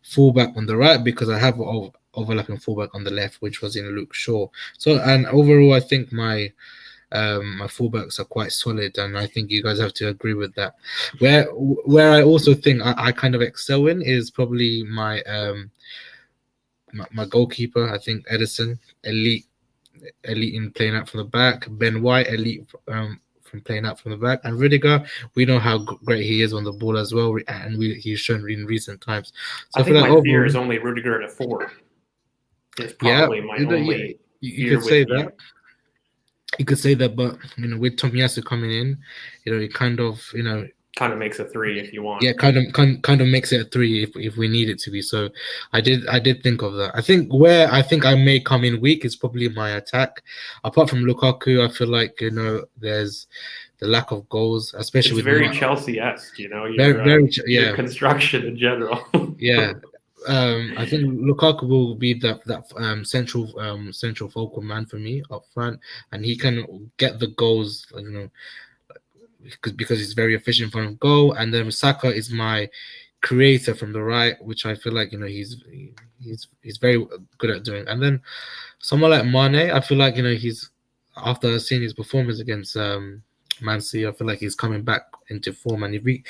fullback on the right because I have overlapping fullback on the left, which was in Luke Shaw. So, and overall, I think my fullbacks are quite solid, and I think you guys have to agree with that. Where I also think I kind of excel in is probably my goalkeeper. I think Edison, elite in playing out from the back. Ben White, elite from playing out from the back, and Rudiger, we know how great he is on the ball as well, and he's shown in recent times. So I think my fear is only Rudiger at a 4. It's probably my only. You could say that. You could say that, but with Tomiyasu coming in, it kind of makes a 3 if you want. Yeah, kind of makes it a 3 if we need it to be. So I did think of that. I think where I may come in weak is probably my attack. Apart from Lukaku, I feel like there's the lack of goals, especially it's with very Chelsea-esque. Your construction in general. Yeah. I think Lukaku will be that central focal man for me up front, and he can get the goals, because he's very efficient in front of goal. And then Saka is my creator from the right, which I feel like he's very good at doing. And then someone like Mane, I feel like he's, after seeing his performance against Man City. I feel like he's coming back into form, and if we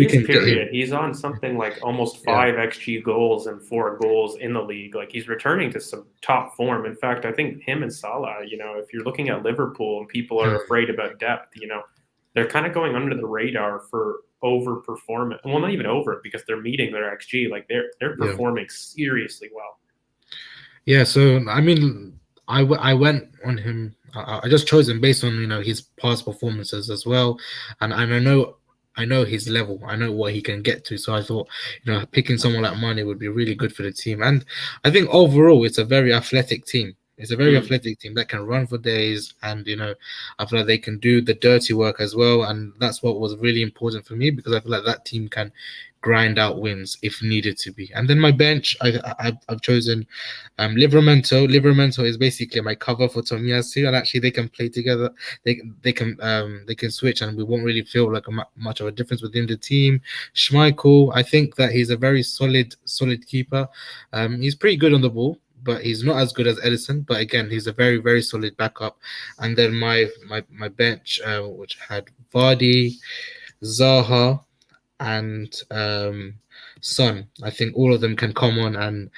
can get him, he's on something like almost Yeah. 5 XG goals and 4 goals in the league. Like, he's returning to some top form. In fact, I think him and Salah, if you're looking at Liverpool and people are afraid about depth, they're kind of going under the radar for overperformance. Well, not even over it, because they're meeting their XG. Like, they're performing seriously well. Yeah, so I mean, I went on him. I just chose him based on his past performances as well, and I know his level. I know what he can get to. So I thought picking someone like Mane would be really good for the team, and I think overall it's a very athletic team. It's a very athletic team that can run for days, and I feel like they can do the dirty work as well, and that's what was really important for me, because I feel like that team can grind out wins if needed to be. And then my bench, I've chosen Livramento. Livramento is basically my cover for Tomiyasu, and actually they can play together. They can switch, and we won't really feel like much of a difference within the team. Schmeichel, I think that he's a very solid keeper. He's pretty good on the ball, but he's not as good as Edison. But again, he's a very, very solid backup. And then my bench, which had Vardy, Zaha, and Son. I think all of them can come on and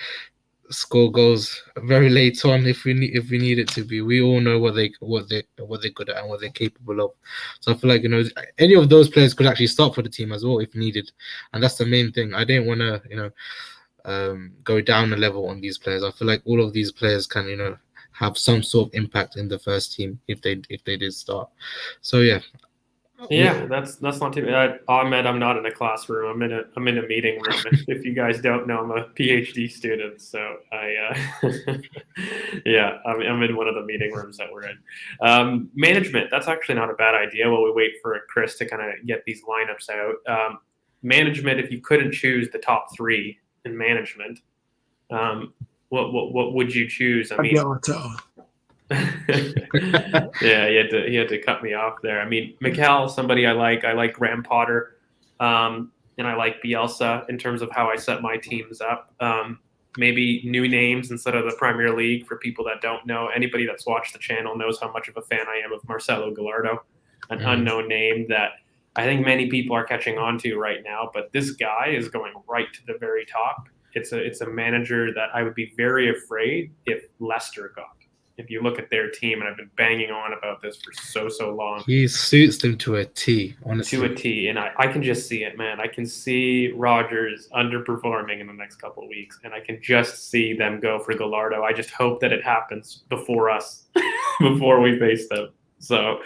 score goals very late on if we need it to be. We all know what they're good at and what they're capable of. So I feel like any of those players could actually start for the team as well if needed, and that's the main thing. I didn't want to go down a level on these players. I feel like all of these players can have some sort of impact in the first team if they did start. So yeah. Yeah, that's not too bad. Ahmed, I'm not in a classroom. I'm in a meeting room. If you guys don't know, I'm a PhD student, so yeah, I'm in one of the meeting rooms that we're in. Management, that's actually not a bad idea. While we wait for Chris to kind of get these lineups out. Management, if you couldn't choose the top 3 in management, what would you choose? I mean. Yeah, he had to cut me off there. I mean, Mikel, somebody I like Graham Potter, and I like Bielsa in terms of how I set my teams up. Maybe new names instead of the Premier League for people that don't know. Anybody that's watched the channel knows how much of a fan I am of Marcelo Gallardo, an unknown name that I think many people are catching on to right now. But this guy is going right to the very top. It's a manager that I would be very afraid if Leicester got. If you look at their team, and I've been banging on about this for so long. He suits them to a T, honestly. To a T, and I can just see it, man. I can see Rodgers underperforming in the next couple of weeks, and I can just see them go for Gallardo. I just hope that it happens before us, before we face them. So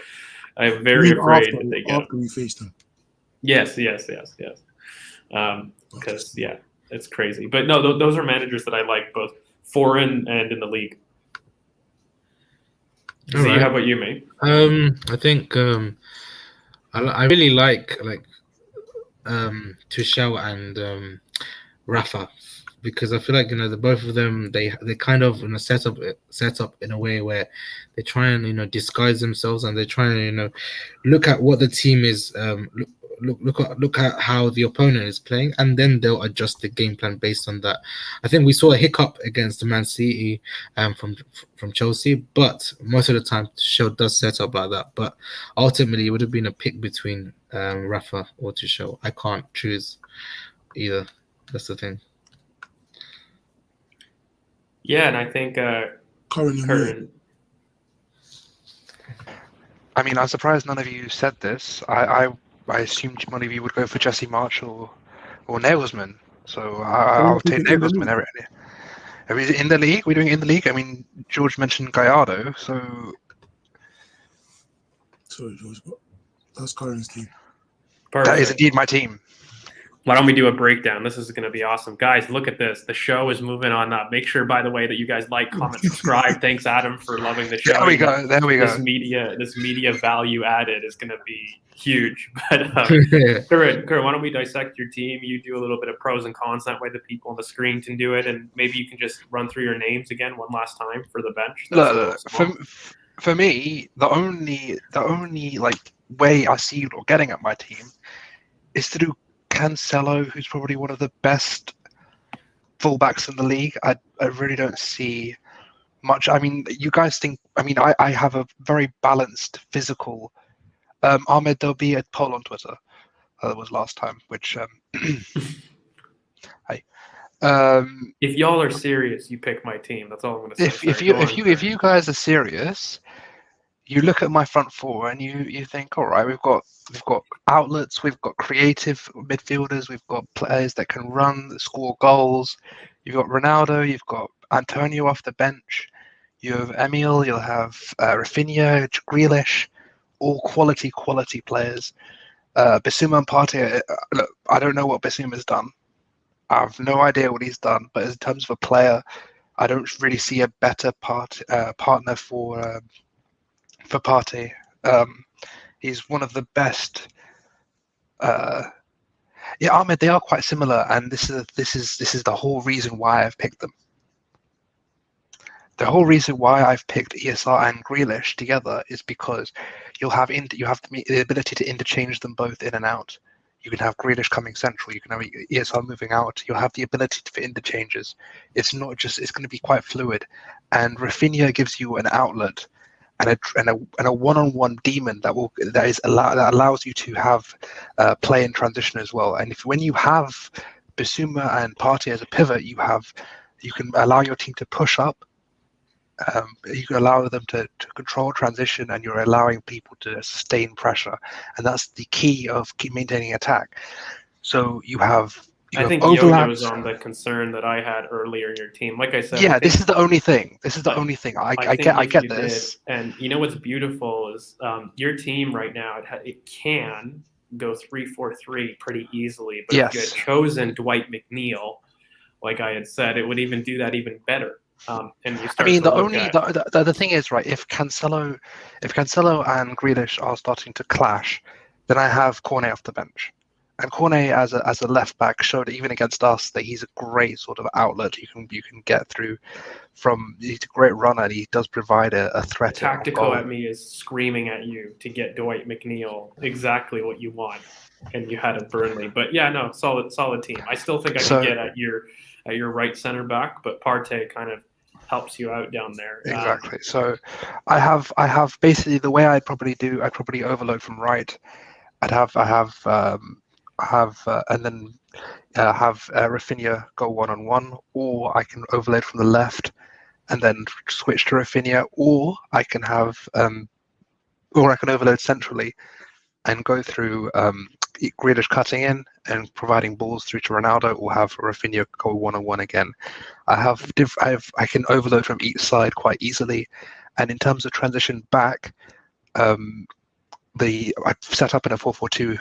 I'm very afraid that they get after we face them. Yes. Because it's crazy. But no, those are managers that I like, both foreign and in the league. So right. How about you, mate? I think I really like Tuchel and Rafa, because I feel like the both of them they kind of set up in a way where they try and disguise themselves, and they try and look at what the team is look at how the opponent is playing, and then they'll adjust the game plan based on that. I think we saw a hiccup against Man City from Chelsea, but most of the time Tuchel does set up like that. But ultimately, it would have been a pick between Rafa or Tuchel. I can't choose either. That's the thing. Yeah, and I think Curran. I mean, I'm surprised none of you said this. I assumed one of you would go for Jesse March or Nagelsmann. So I'll take Nagelsmann. Are we in the league? We're doing it in the league? I mean, George mentioned Gallardo, so... Sorry, George, but that's Curran's team. Perfect. That is indeed my team. Why don't we do a breakdown? This is going to be awesome. Guys, look at this. The show is moving on up. Make sure, by the way, that you guys like, comment, subscribe. Thanks, Adam, for loving the show. There we go. This media value added is going to be huge. But Curran, why don't we dissect your team? You do a little bit of pros and cons. That way the people on the screen can do it. And maybe you can just run through your names again one last time for the bench. For me, the only like way I see you getting at my team is to do Cancelo, who's probably one of the best fullbacks in the league. I really don't see much. I mean, you guys think, I have a very balanced physical Ahmed, there'll be a poll on Twitter. That was last time, which hey. If y'all are serious, you pick my team. That's all I'm going to say. If you guys are serious, you look at my front four and you think, all right, we've got outlets, we've got creative midfielders, we've got players that can run, score goals. You've got Ronaldo, you've got Antonio off the bench, you have Emil, you'll have Rafinha, Grealish, all quality players. Bissouma and Partey, look, I don't know what Bissouma's done. I have no idea what he's done, but in terms of a player, I don't really see a better partner for Partey. He's one of the best. Ahmed, they are quite similar, and this is the whole reason why I've picked them. The whole reason why I've picked ESR and Grealish together is because you have the ability to interchange them both in and out. You can have Grealish coming central. You can have ESR moving out. You'll have the ability for interchanges. It's not just. It's going to be quite fluid, and Rafinha gives you an outlet and a one-on-one demon that allows you to have play in transition as well. And when you have Bissouma and Partey as a pivot, you can allow your team to push up. You can allow them to control transition, and you're allowing people to sustain pressure, and that's the key of maintaining attack. So I think Yo-Yo's on the concern that I had earlier in your team. Like I said, this is the only thing. I get this. And you know what's beautiful is your team right now. It can go 3-4-3 pretty easily, but if you had chosen Dwight McNeil, like I had said, it would even do that even better. And you start the thing is, right, if Cancelo and Grealish are starting to clash, then I have Cornet off the bench. And Cornet as a left back showed even against us that he's a great sort of outlet you can get through from. He's a great runner, and he does provide a threat. Tactical at me is screaming at you to get Dwight McNeil exactly what you want, and you had a Burnley. But yeah, no, solid team. I still think I can get at your right center back, but Partey kind of helps you out down there. Exactly. So I have basically the way I'd probably overload from right. And then have Rafinha go 1-on-1, or I can overload from the left and then switch to Rafinha, or I can overload centrally and go through Grealish cutting in and providing balls through to Ronaldo, or have Rafinha go 1-on-1 again. I can overload from each side quite easily, and in terms of transition back, I've set up in a 4-4-2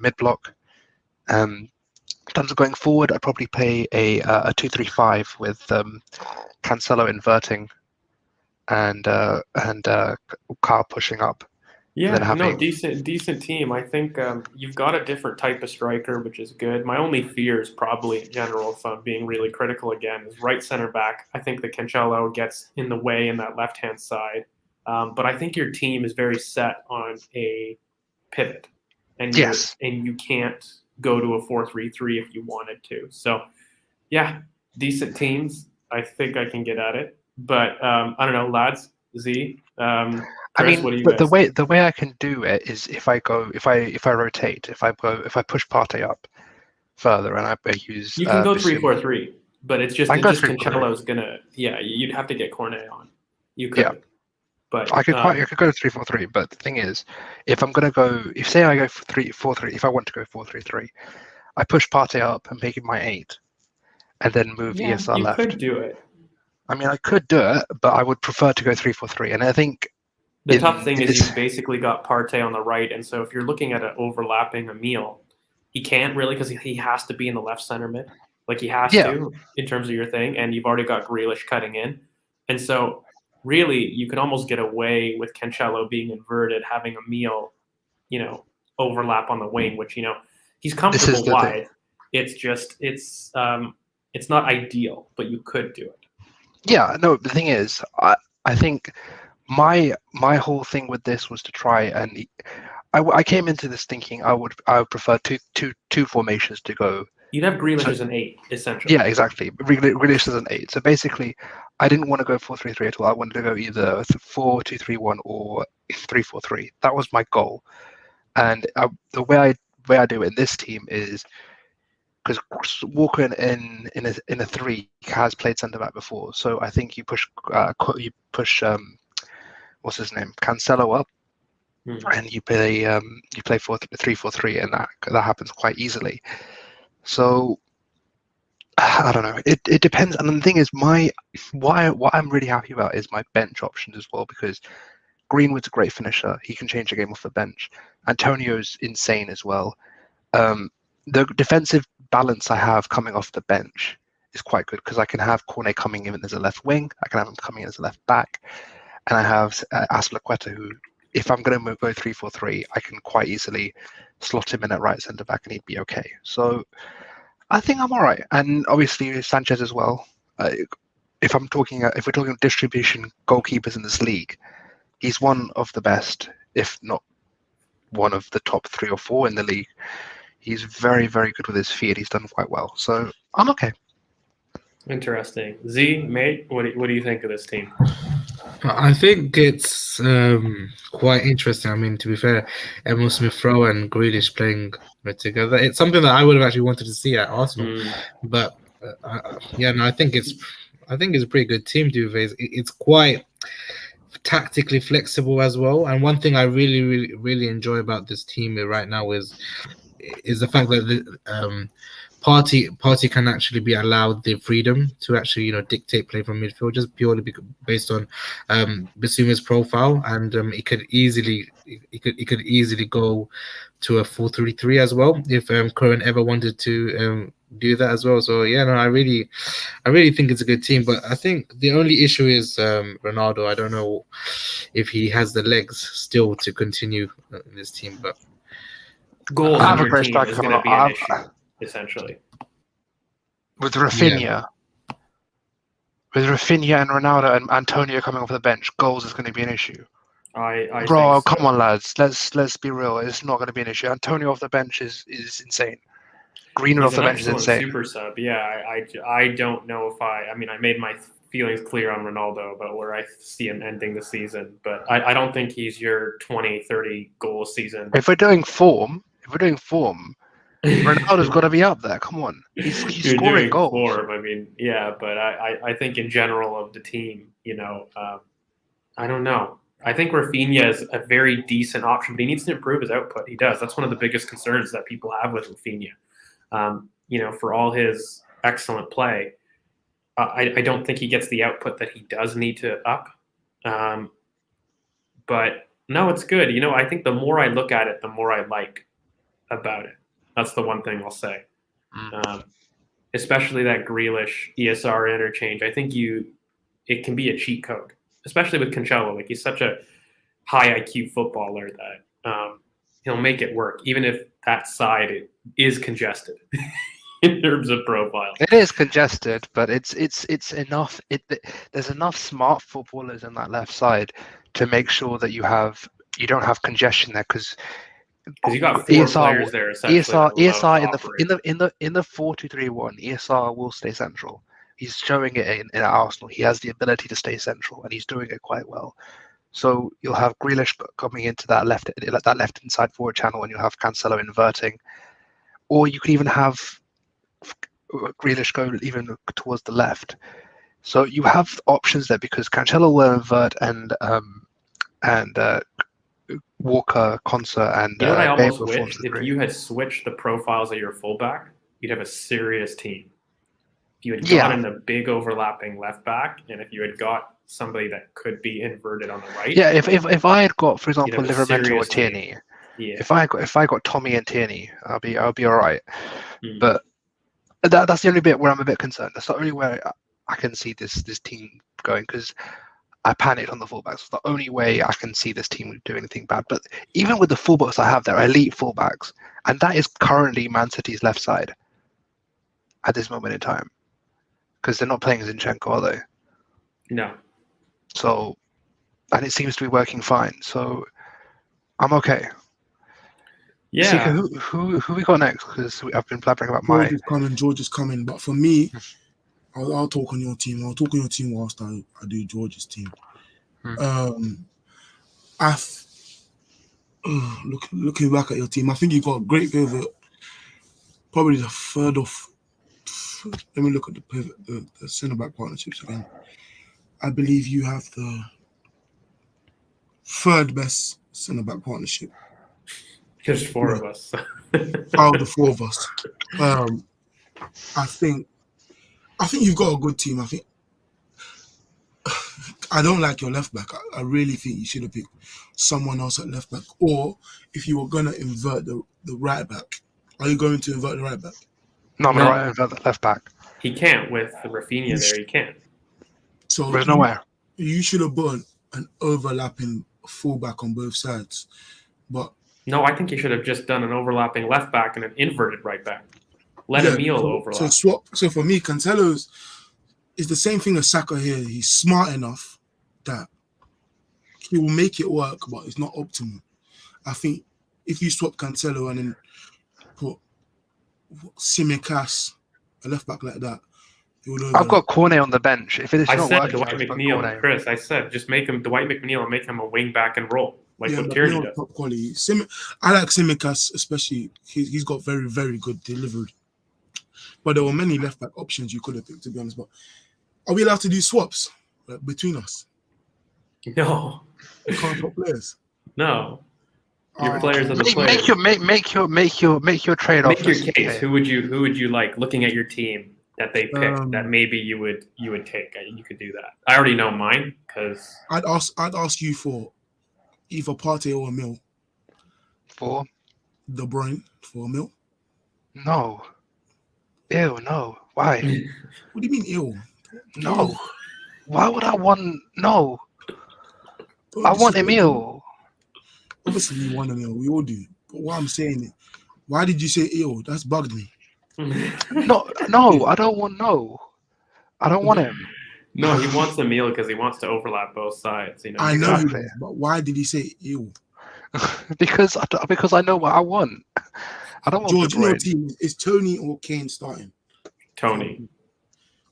mid block. In terms of going forward, I'd probably play a 2-3-5 with Cancelo inverting and Carl pushing up. Yeah, decent team. I think you've got a different type of striker, which is good. My only fear is probably in general, if I'm being really critical again, is right center back. I think that Cancelo gets in the way in that left-hand side. But I think your team is very set on a pivot. And you can't go to a 4-3-3 if you wanted to. So, yeah, decent teams. I think I can get at it. But I don't know, lads, Z, Chris, what do you but guys? the way I can do it is if I rotate, if I push Partey up further, and I use you can go 3-4-3, but it's just Cancelo's gonna you'd have to get Cornet on. You could. Yeah. But I could go 3-4-3, but the thing is, if I'm gonna go, if I go 3-4-3, if I want to go 4-3-3, I push Partey up and make it my 8, and then move ESR left. You could do it. I mean, I could do it, but I would prefer to go 3-4-3, and I think the tough thing is you've basically got Partey on the right, and so if you're looking at an overlapping Emil, he can't really because he has to be in the left center mid, like he has to in terms of your thing, and you've already got Grealish cutting in, and so. Really, you could almost get away with Cancelo being inverted, having Emil, overlap on the wing, which he's comfortable wide. It's just it's not ideal, but you could do it. Yeah, no. The thing is, I think my whole thing with this was to try and I came into this thinking I would prefer two formations to go. You'd have Grealish as an 8, essentially. Yeah, exactly. Grealish as an 8. So basically, I didn't want to go 4-3-3 at all. I wanted to go either 4-2-3-1 or 3-4-3. That was my goal, and the way I do it in this team is because Walker in a three has played centre back before, so I think you push what's his name, Cancelo up, and you play 3-4-3, and that happens quite easily. So I don't know. It depends, and the thing is, what I'm really happy about is my bench options as well, because Greenwood's a great finisher. He can change the game off the bench. Antonio's insane as well. The defensive balance I have coming off the bench is quite good because I can have Cornet coming in as a left wing. I can have him coming in as a left back, and I have Aspilicueta, who, if I'm going to go 3-4-3, I can quite easily slot him in at right centre back, and he'd be okay. So I think I'm all right, and obviously Sanchez as well. If we're talking distribution goalkeepers in this league, he's one of the best, if not one of the top 3 or 4 in the league. He's very, very good with his feet. He's done quite well, so I'm okay. Interesting. Z, mate, what do you think of this team? I think it's quite interesting. I mean, to be fair, Emil Smith-Rowe and Grealish playing together, it's something that I would have actually wanted to see at Arsenal. But I think it's a pretty good team. It's quite tactically flexible as well. And one thing I really, really, really enjoy about this team right now is the fact that the Party can actually be allowed the freedom to actually dictate play from midfield, just purely based on Bissouma's profile, and it could easily go to a 4-3-3 as well if Curran ever wanted to do that as well. So I really think it's a good team, but I think the only issue is Ronaldo. I don't know if he has the legs still to continue in this team, but goals on your team is going to be an issue, essentially. With Rafinha and Ronaldo and Antonio coming off the bench, goals is going to be an issue. I Bro, think so. Come on, lads. Let's be real. It's not going to be an issue. Antonio off the bench is insane. Greenwood off the bench is insane. Super sub. Yeah, I don't know if I made my feelings clear on Ronaldo about where I see him ending the season, but I don't think he's your 20-30 goal season. If we're doing form, Ronaldo's got to be up there. Come on, he's scoring goals. Form, but I think in general of the team, I don't know. I think Rafinha is a very decent option, but he needs to improve his output. He does. That's one of the biggest concerns that people have with Rafinha. For all his excellent play, I don't think he gets the output that he does need to up. But no, it's good. I think the more I look at it, the more I like about it. That's the one thing I'll say. Especially that Grealish ESR interchange. I think it can be a cheat code, especially with Cancelo. Like, he's such a high IQ footballer that he'll make it work, even if that side is congested in terms of profile. It is congested, but it's enough. There's enough smart footballers in that left side to make sure that you don't have congestion there, because you got 4 players there. ESR in the 4-2-3-1, ESR will stay central. He's showing it in Arsenal. He has the ability to stay central, and he's doing it quite well. So you'll have Grealish coming into that left inside forward channel, and you'll have Cancelo inverting, or you could even have Grealish go even towards the left. So you have options there, because Cancelo will invert and Walker, Konsa, and what I almost wish, if you had switched the profiles of your fullback, you'd have a serious team. If you had gotten a big overlapping left back, and if you had got somebody that could be inverted on the right. Yeah, if I had got, for example, Livramento or Tierney, if I got Tommy and Tierney, I'll be all right. But that's the only bit where I'm a bit concerned. That's the only way I can see this team going, because I panicked on the fullbacks. It's the only way I can see this team do anything bad. But even with the fullbacks I have, they're elite fullbacks, and that is currently Man City's left side at this moment in time, because they're not playing Zinchenko, are they? No. So, and it seems to be working fine. So, I'm okay. Yeah. Sika, who we got next? Because I've been blabbering about mine. George is coming. But for me, I'll talk on your team. I'll talk on your team whilst I do George's team. I Looking back at your team, I think you got a great pivot. Probably the third of. Let me look at the pivot, the centre back partnerships again. I believe you have the third best centre back partnership. There's 4 of us. Out of the 4 of us, I think you've got a good team. I don't like your left back. I really think you should have picked someone else at left back. Or if you were gonna invert the right back, are you going to invert the right back? No, I'm No. right over the left back. He can't with Rafinha there. He can't. So There's nowhere. you should have put an overlapping fullback on both sides. But No, I think he should have just done an overlapping left back and an inverted right back. Let Emil overlap. So swap. So for me, Cancelo's is the same thing as Saka here. He's smart enough that he will make it work, but it's not optimal. I think if you swap Cancelo and then put Tsimikas, a left back like that, I've got Cornet on the bench. If it's I not said working, Dwight just put McNeil, Cornet. Chris. I said just make him Dwight McNeil and make him a wing back and roll like what but Tierney not does. top quality. I like Tsimikas, especially. He's got very, very good delivery. But there were many left back options you could have picked, to be honest. But are we allowed to do swaps between us? No, We can't swap players. no. Your Oh, players are the Make players. your trade off. Make your case. Who would you like looking at your team that they picked that maybe you would take? You could do that. I already know mine because I'd ask you for either Partey or Emil. For De Bruyne for Emil. no. Ew, no. Why? What do you mean ill? No. Why would I want no? I want Emil. Obviously, you want Emil. We all do. But what I'm saying is, why did you say ill? That's bugged me. No, I don't want no. I don't want him. no, he wants Emil because he wants to overlap both sides. You know, I know, Exactly. but why did he say ill? because I know what I want. I don't want George, De in your Bruyne. team, is Tony or Kane starting? Tony.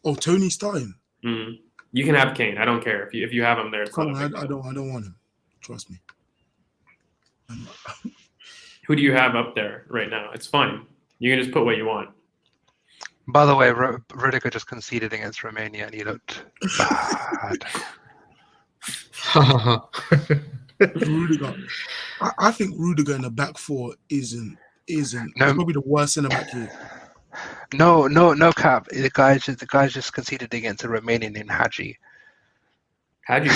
Oh, Tony's starting. Mm. You can have Kane. I don't care if you have him there. It's not a big I deal. don't want him. Trust me. Who do you have up there right now? It's fine. You can just put what you want. By the way, Rudiger just conceded against Romania and he looked bad. Rudiger. I think Rudiger in the back 4 isn't. No. He's probably the worst in the back here. No cap. The guy's just conceded against a Romanian named Hadji. Hadji's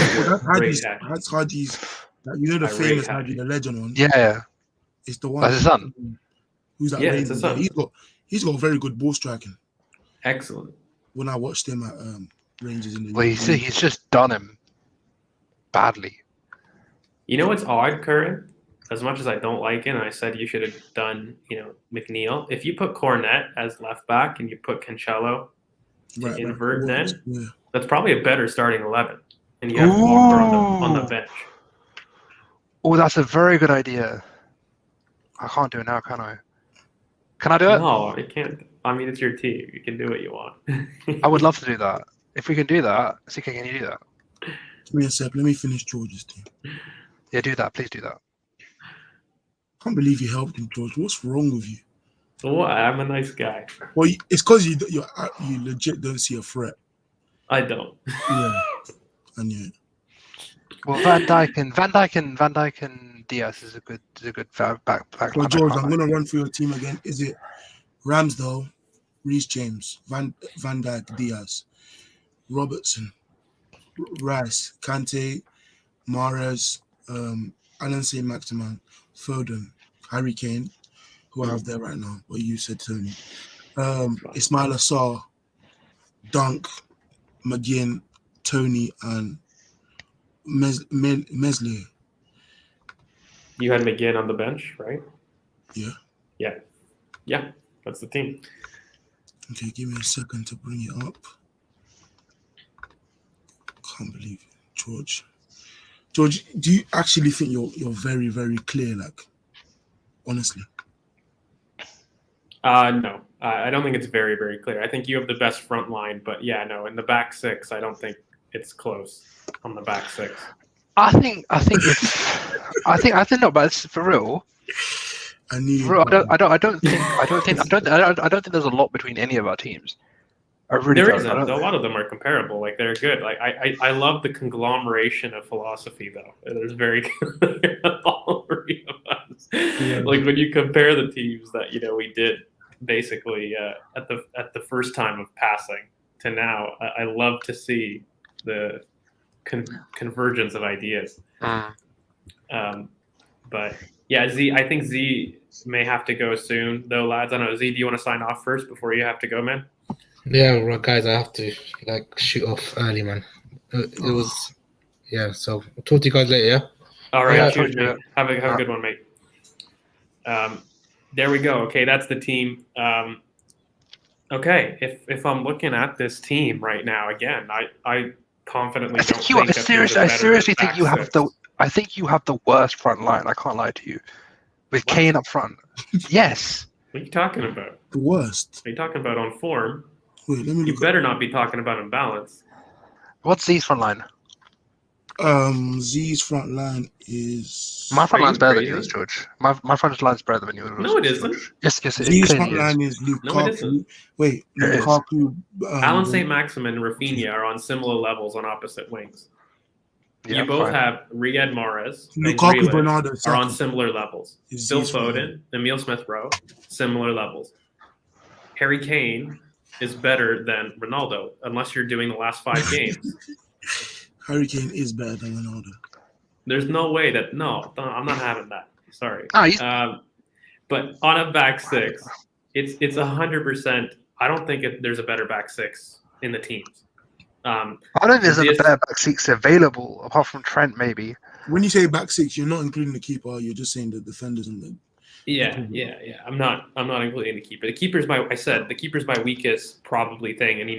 great. That's Hadji's. You know the I rate famous Hadji. Hadji, the legend one. Yeah. It's the one. That's his son. Who's that? Yeah, it's his son. He's got very good ball striking. Excellent. When I watched him at Rangers in the Well, he's just done him badly. You know what's odd, Curran? As much as I don't like it, and I said you should have done, McNeil. If you put Cornet as left back and you put Cancelo to invert, then that's probably a better starting 11. And you have Walker on the bench. Oh, that's a very good idea. I can't do it now, can I? Can I do it? No, it can't. I mean, it's your team. You can do what you want. I would love to do that. If we can do that, CK, can you do that? Give me a sec. Let me finish George's team. Yeah, do that. Please do that. I can't believe you helped him, George. What's wrong with you? Well, I'm a nice guy. Well, it's because you legit don't see a threat. I don't. Yeah, and yeah. Well, Van Dijk and Diaz is a good back. Well, George, I'm gonna run through your team again. Is it Ramsdale, Reece James, Van Dijk, Diaz, Robertson, Rice, Kante, Mahrez, Alan Saint-Maximin, Foden, Harry Kane, who I have there right now, but you said Tony. Ismail Assar, Dunk, McGinn, Tony, and Meslier. You had McGinn on the bench, right? Yeah. Yeah. That's the team. Okay, give me a second to bring it up. Can't believe it, George. George, do you actually think you're very, very clear? Like, honestly. No, I don't think it's very, very clear. I think you have the best front line, but yeah, no, in the back 6, I don't think it's close on the back 6. I think if I think no, but it's for real. I knew. For real, I don't think there's a lot between any of our teams. I really There don't. isn't. A lot of them are comparable. Like they're good. Like I love the conglomeration of philosophy though. There's very all three of us. Yeah. Like when you compare the teams that we did basically at the first time of passing to now, I love to see the convergence of ideas. But yeah, Z. I think Z may have to go soon though, lads. I don't know. Z, do you want to sign off first before you have to go, man? Yeah, right, guys, I have to shoot off early, man. It was, yeah. So I'll talk to you guys later. Yeah. All right. Yeah, Cheers, mate. Have a good one, mate. There we go. Okay, that's the team. Okay, if I'm looking at this team right now, again, I confidently I seriously think you have the. I think you have the worst front line. I can't lie to you, with Kane up front. Yes. What are you talking about? The worst. Are you talking about on form? Wait, let me You look. better not be talking about imbalance. What's Z's front line? Z's front line is. My front Are line's you better than crazy? yours, George. My front line's better than yours. No, it isn't. George. Yes, it Z's clearly front is. line is No, it Lukaku. isn't. Wait, It is. Lukaku. Alan St. Maximin and Rafinha are on similar levels on opposite wings. Yeah, You both fine. have Riyad Mahrez and Lukaku, Grealish Bernardo are on Saka similar levels. is Phil Z's front line. Foden, Emile Smith-Rowe, similar levels. Harry Kane is better than Ronaldo, unless you're doing the last 5 games. Harry Kane is better than Ronaldo. There's no way that I'm not having that. Sorry. Ah, he's- But on a back six, it's 100%. I don't think there's a better back six in the teams. I don't think there's a better back six available apart from Trent, maybe. When you say back six, you're not including the keeper. You're just saying the defenders and the. Yeah. I'm not including the keeper. The keeper's my weakest probably thing. And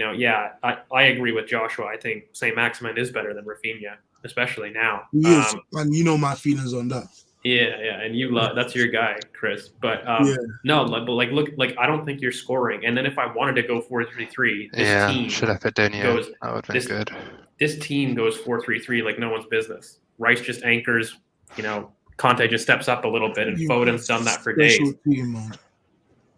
I agree with Joshua. I think St. Maximin is better than Rafinha, especially now. Yes, and you know my feelings on that. Yeah, and you love that's your guy, Chris. But look, I don't think you're scoring. And then if I wanted to go 4-3-3, this team should have Fedenia. goes. That would have been good. This team goes 4-3-3 like no one's business. Rice just anchors. Conte just steps up a little bit, and Foden's done that for days. Team, man.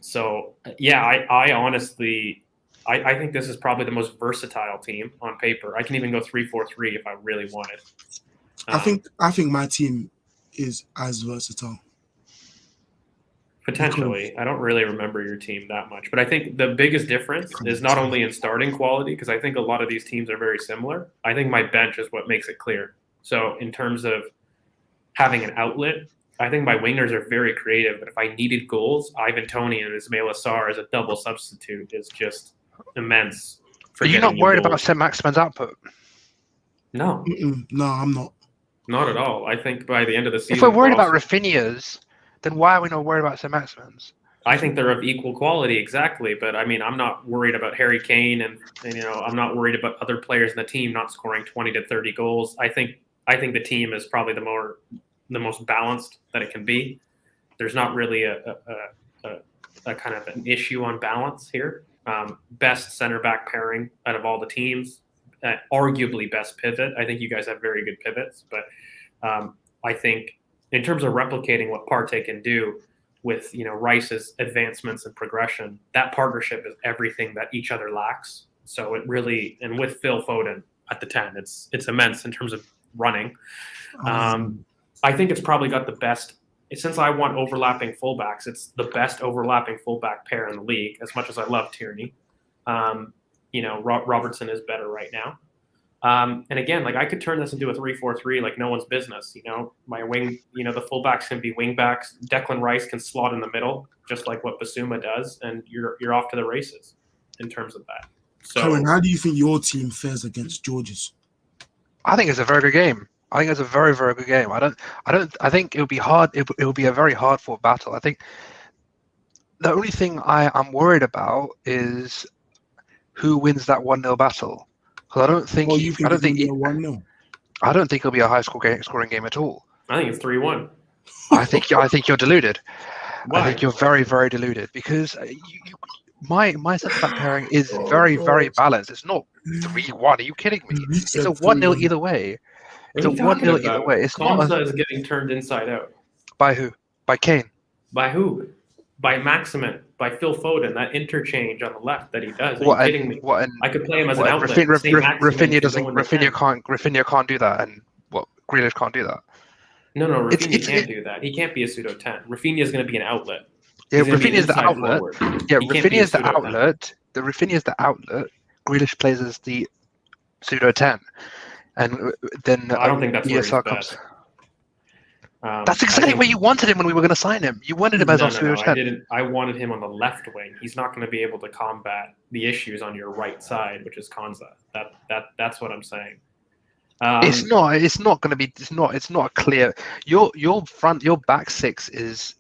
So yeah, I honestly, I think this is probably the most versatile team on paper. I can even go 3-4-3 if I really wanted. I think my team is as versatile. Potentially. I don't really remember your team that much. But I think the biggest difference is not only in starting quality, because I think a lot of these teams are very similar. I think my bench is what makes it clear. So in terms of having an outlet, I think my wingers are very creative. But if I needed goals, Ivan Toney and Ismail Assar as a double substitute is just immense. Are you not worried about St. Maximin's output? No. No, I'm not. Not at all. I think by the end of the season, If we're worried about Rafinha's, then why are we not worried about St. Maximin's? I think they're of equal quality, exactly. But I mean, I'm not worried about Harry Kane, and I'm not worried about other players in the team not scoring 20 to 30 goals. I think the team is probably the most balanced that it can be. There's not really a kind of an issue on balance here. Best center back pairing out of all the teams, arguably best pivot. I think you guys have very good pivots, but I think in terms of replicating what Partey can do with Rice's advancements and progression, that partnership is everything that each other lacks. So it really, and with Phil Foden at the 10, it's immense in terms of running. I think it's probably got the best. Since I want overlapping fullbacks, it's the best overlapping fullback pair in the league. As much as I love Tierney, Robertson is better right now. And again, I could turn this into a 3-4-3 like no one's business. My wing, the fullbacks can be wing backs. Declan Rice can slot in the middle, just like what Basuma does, and you're off to the races in terms of that. So, Karen, how do you think your team fares against George's? I think it's a very good game. I think it's a very, very good game. I think it'll be hard. It will be a very hard fought battle. I think the only thing I'm worried about is who wins that 1-0 battle. Because I don't think it'll be a high scoring game at all. I think it's 3-1. I think you're deluded. Why? I think you're very, very deluded because my centre back pairing is very, very balanced. It's not 3-1. Are you kidding me? It's a 1-0 either way. It's What a are you 1-0 talking either about? way. It's not Kamsa is getting turned inside out. by who? By Kane. By who? By Maximin, by Phil Foden, that interchange on the left that he does. Are What you and kidding me? what and I could play him as an what and outlet. Say Maximin Rafinha can doesn't go in the 10. Rafinha can't do that, and what Grealish can't do that. No, Rafinha It's can't do that. He can't be a pseudo 10. Rafinha is going to be an outlet. yeah, He's going to be an Rafinha is the inside outlet. forward. Yeah, He can't be Rafinha a is the pseudo 10. outlet. The Rafinha is the outlet. Grealish plays as the pseudo 10, and then I don't think that's where he's ESR best. comes. I That's exactly think- where you wanted him when we were going to sign him. You wanted him as our pseudo I 10. didn't. I wanted him on the left wing. He's not going to be able to combat the issues on your right side, which is Konza. That's what I'm saying. It's not going to be. It's not clear. Your back six is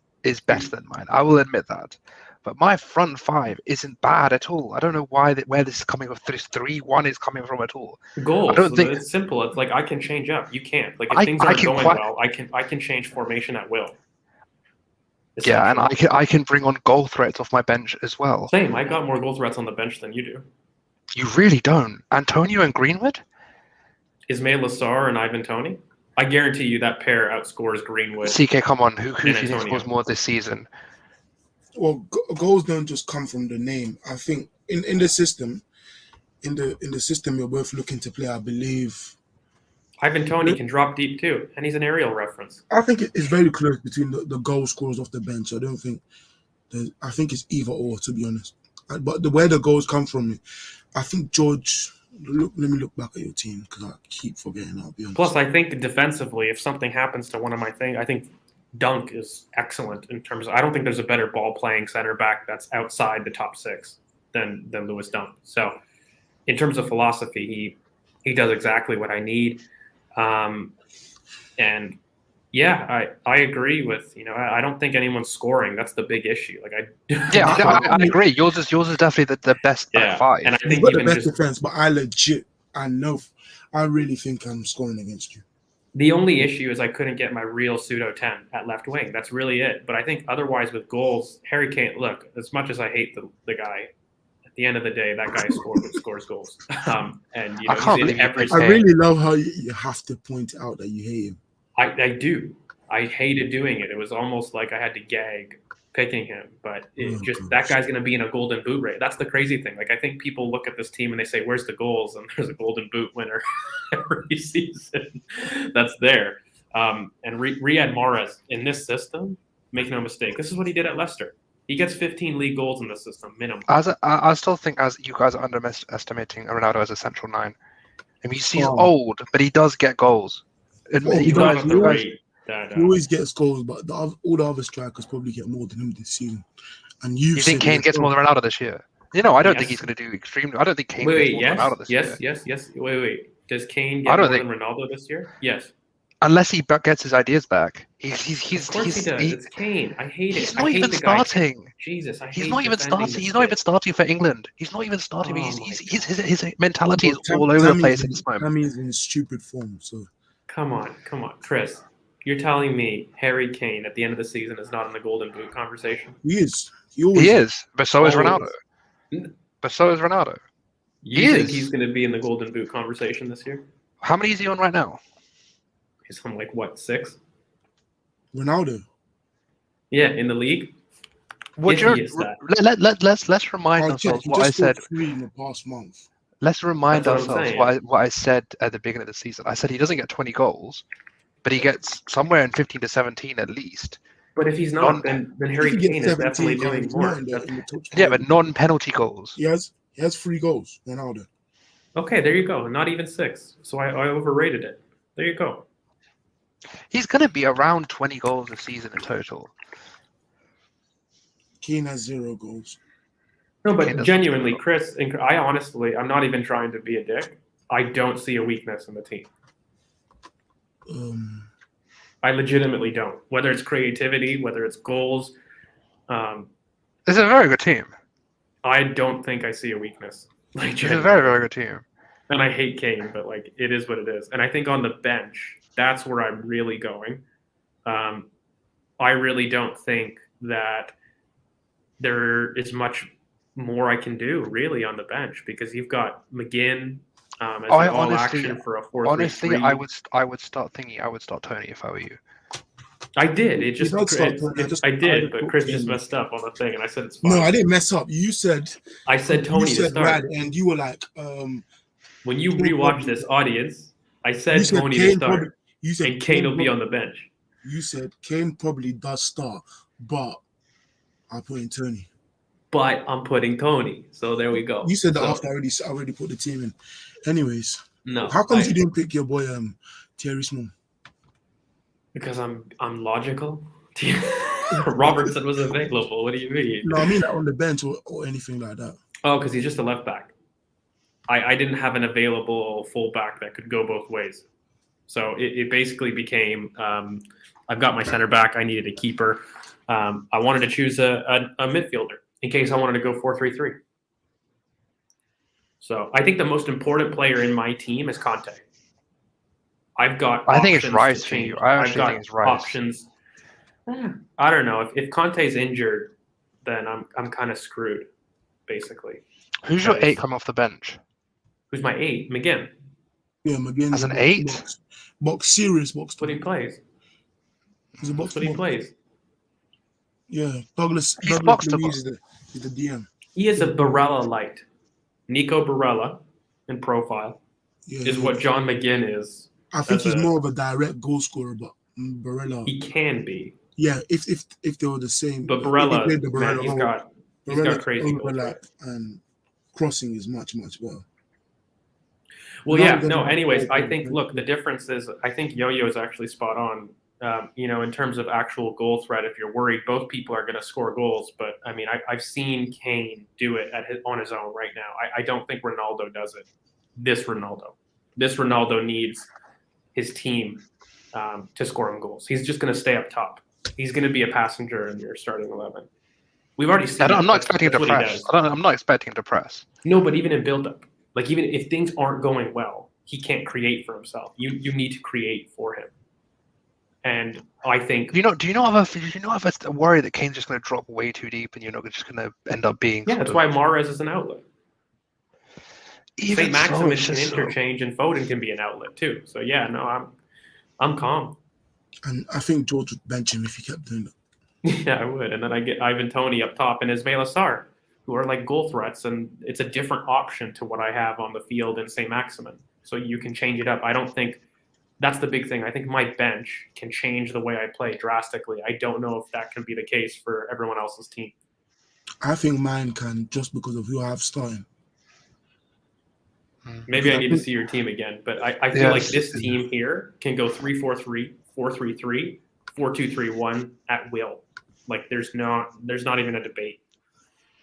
better than mine. I will admit that. But my front five isn't bad at all. I don't know where this is coming from. 3-1 is coming from at all. Goals. I don't think It's simple. It's like I can change up. You can't. Like if I things aren't can going quite- well, I can change formation at will. Yeah, and Essentially. I can bring on goal threats off my bench as well. Same. I got more goal threats on the bench than you do. You really don't. Antonio and Greenwood? Ismail Lassar and Ivan Toney. I guarantee you that pair outscores Greenwood. CK, come on. Who do you think Antonio. scores more this season? Well, goals don't just come from the name. I think in the system, in the system you're both looking to play, I believe. Ivan Toney can drop deep too, and he's an aerial reference. I think it's very close between the goal scorers off the bench. I don't think. I think it's either or, to be honest. But where the goals come from, I think George. Let me look back at your team because I keep forgetting. I'll be honest. Plus, I think defensively, if something happens to one of my things, I think Dunk is excellent in terms of. I don't think there's a better ball playing center back that's outside the top six than Lewis Dunk. So, in terms of philosophy, he does exactly what I need. And yeah, I agree with I don't think anyone's scoring. That's the big issue. Like I agree. Yours is definitely the best back five. And I You've think got the even best defense, but I really think I'm scoring against you. the only issue is I couldn't get my real pseudo 10 at left wing. That's really it. But I think otherwise with goals, Harry Kane. Look, as much as I hate the guy, at the end of the day, that guy scores goals. And I can't believe every. I really love how you have to point out that you hate him. I do. I hated doing it. It was almost like I had to gag picking him, but that guy's going to be in a golden boot race. That's the crazy thing. Like I think people look at this team and they say, "Where's the goals?" And there's a golden boot winner every season that's there. And Riyad Mahrez in this system, make no mistake, this is what he did at Leicester. He gets 15 league goals in the system minimum. I still think as you guys are underestimating Ronaldo as a central nine. I mean, he's old, but he does get goals. He He always gets goals, but all the other strikers probably get more than him this season. And you think Kane gets more than Ronaldo this year? I don't think he's going to do extremely. I don't think Kane gets more than Ronaldo this year. Yes. Wait. Does Kane get more than Ronaldo this year? Yes. Unless he gets his ideas back. Of course he does. It's Kane. I hate it. He's not even starting. Jesus, I hate He's not even starting. He's not even starting for England. He's not even starting. His mentality is Well, all over the place at this moment. Tammy's in stupid form. So come on, Chris. You're telling me Harry Kane at the end of the season is not in the Golden Boot conversation? he is. He is, but so is Always. Ronaldo. But so is Ronaldo. You think he's going to be in the Golden Boot conversation this year? How many is he on right now? He's on 6? Ronaldo. Yeah, in the league. Let's remind ourselves what I said. 3 in the past month. Let's remind ourselves what I said at the beginning of the season. I said he doesn't get 20 goals, but he gets somewhere in 15 to 17 at least. But if he's not, then Harry Kane is definitely doing more. But non-penalty goals. He has 3 goals, Ronaldo. Okay, there you go. Not even 6. So I overrated it. There you go. He's going to be around 20 goals a season in total. Kane has 0 goals. No, but genuinely, Chris, I'm not even trying to be a dick. I don't see a weakness in the team. I legitimately don't. Whether it's creativity, whether it's goals. It's a very good team. I don't think I see a weakness. It's a very, very good team. And I hate Kane, but it is what it is. And I think on the bench, that's where I'm really going. I really don't think that there is much more I can do really on the bench because you've got McGinn. as I an all honestly- action for a 4-3-3. Honestly, I would start thinking. I would start Tony if I were you. I did. It just You don't start Tony, I did, just but put Chris Tony. just messed up on the thing, and I said it's fine. No, I didn't mess up. You said I said Tony you to said start. Rad, and you were like, When you Kane rewatch probably- this, audience, I you said said Tony to Kane start, probably. You said and Kane will be prob- on the bench. You said Kane probably does start, but I'll put in Tony. But I'm putting Tony, so there we go. You said that So, after I already put the team in. Anyways, no. how come you didn't pick your boy Thierry Small? Because I'm logical. Robertson was available. What do you mean? No, I mean like on the bench or anything like that. Oh, because he's just a left back. I didn't have an available fullback that could go both ways. So it basically became I've got my center back. I needed a keeper. I wanted to choose a midfielder in case I wanted to go 4-3-3. So I think the most important player in my team is Conte. I've got. I think it's options Rice to for you. change. I I've actually got think it's Rice. options. I don't know if Conte's injured, then I'm kind of screwed, basically. Who's your Because- 8 come off the bench? Who's my 8? McGinn. Yeah, McGinn. As an 8? Serious box. That's what he plays. He's a box. That's what he plays. Yeah, Douglas. He's Douglas box to Luiz is the DM. He is a Barella light. Nico Barella in profile Yeah, is what John McGinn is. I think as he's a- more of a direct goal scorer, but Barella. He can be, Yeah, if they were the same. but if they Barella, played the man, Barella he's role, got Barella crazy goals, overlap and crossing is much better. Well, Now yeah, that no. I'm Anyways, I open, think right? look, the difference is I think Yo-Yo is actually spot on. In terms of actual goal threat, if you're worried, both people are going to score goals. But I mean, I've seen Kane do it on his own right now. I don't think Ronaldo does it. This Ronaldo needs his team to score him goals. He's just going to stay up top. He's going to be a passenger in your starting 11. We've already seen. I'm not That's expecting him to what he press. does. I'm not expecting him to press. No, but even in build-up, like even if things aren't going well, he can't create for himself. You need to create for him. And I think Do you not have a worry that Kane's just going to drop way too deep and you're not just going to end up being? that's why Mahrez is an outlet. Even St. Maximin it's can just interchange, and Foden can be an outlet too. So yeah, no, I'm calm. And I think George would bench him if he kept doing that. Yeah, I would. And then I get Ivan Toney up top and Ismail Assar, who are like goal threats, and it's a different option to what I have on the field in St. Maximin. So you can change it up. I don't think that's the big thing. I think my bench can change the way I play drastically. I don't know if that can be the case for everyone else's team. I think mine can just because of who I have starting. Maybe I need to see your team again, but I feel like this team here can go 3-4-3, 4-3-3, 4-2-3-1 at will. Like there's not even a debate.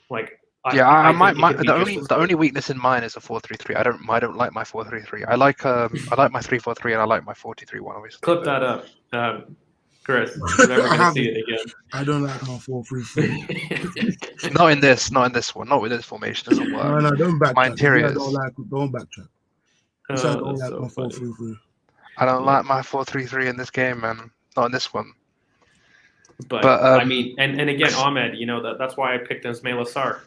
Like I think might. it could be just as The good. only weakness in mine is a 4-3-3. I don't like my 4-3-3. I like my 3-4-3 and I like my 4-2-3-1. Obviously, Clip that up, Chris. We're never gonna see it again. I don't like my 4-3-3. Not in this one. Not with this formation. It doesn't work. No, don't backtrack. My interiors. Don't backtrack. I don't That's like my so funny. 4-3-3. I don't like my 4-3-3 in this game, man. Not in this one. But I I mean, and again, Ahmed, that's why I picked Ismail Assar.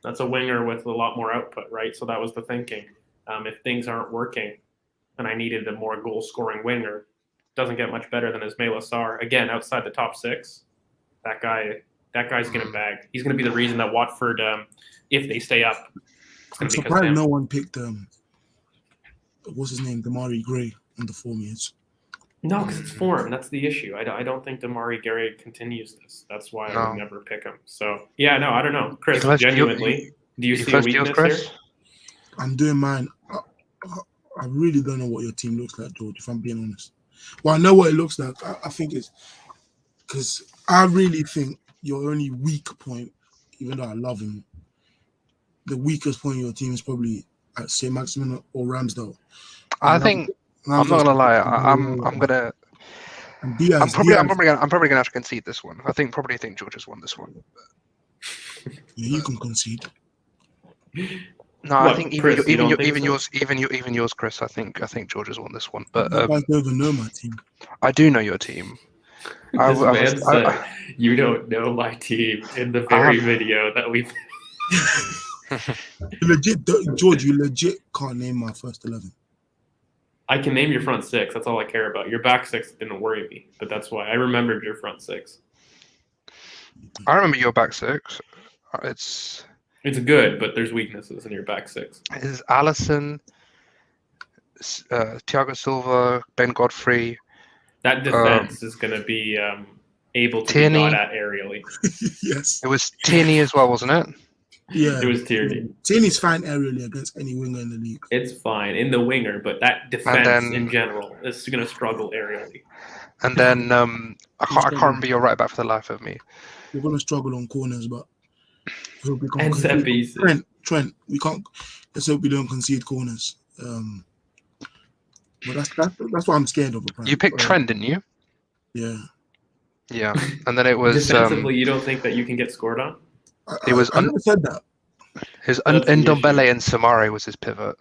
That's a winger with a lot more output, right? So that was the thinking. If things aren't working, and I needed a more goal-scoring winger, doesn't get much better than Ismail Assar. Again, outside the top 6, that guy's gonna bag. He's gonna be the reason that Watford, if they stay up, it's I'm gonna be because surprised of him. no one picked what's his name, Damari Gray on the form years. No, because it's form. That's the issue. I don't think Damari Gary continues this. That's why I No. would never pick him. So yeah, no, I don't know, Chris. You Genuinely, do you see a first deals, weakness Chris? here? I'm doing mine. I really don't know what your team looks like, George, if I'm being honest. Well, I know what it looks like. I think it's because I really think your only weak point, even though I love him, the weakest point of your team is probably at St. Maximin or Ramsdale. I think I'm not gonna lie. I'm probably gonna have to concede this one. I think George has won this one. Yeah, you can concede. No, What, I think Chris, you don't think so? even yours, Chris. I think George has won this one. But You guys don't even know my team. I do know your team. This man said, you don't know my team in the very video that we. George, you legit can't name my first 11. I can name your front six. That's all I care about. Your back six didn't worry me, but that's why I remembered your front six. I remember your back six. It's good, but there's weaknesses in your back six. It's Allison, Thiago Silva, Ben Godfrey. That defense is going to be able to Tierney. be got at aerially. Yes. It was Tierney as well, wasn't it? Yeah. It was Tierney. Tierney's fine aerially against any winger in the league. It's fine in the winger, but that defense in general is going to struggle aerially. And then I can't remember your right back for the life of me. We're going to struggle on corners, but we can't And set concede. pieces. Trent, we can't. Let's hope we don't concede corners. But that's what I'm scared of. You picked Trent, didn't you? Yeah. Yeah, and then it was Defensively, you don't think that you can get scored on? It was I never said that. his That's the Ndombele issue. and Samare was his pivot.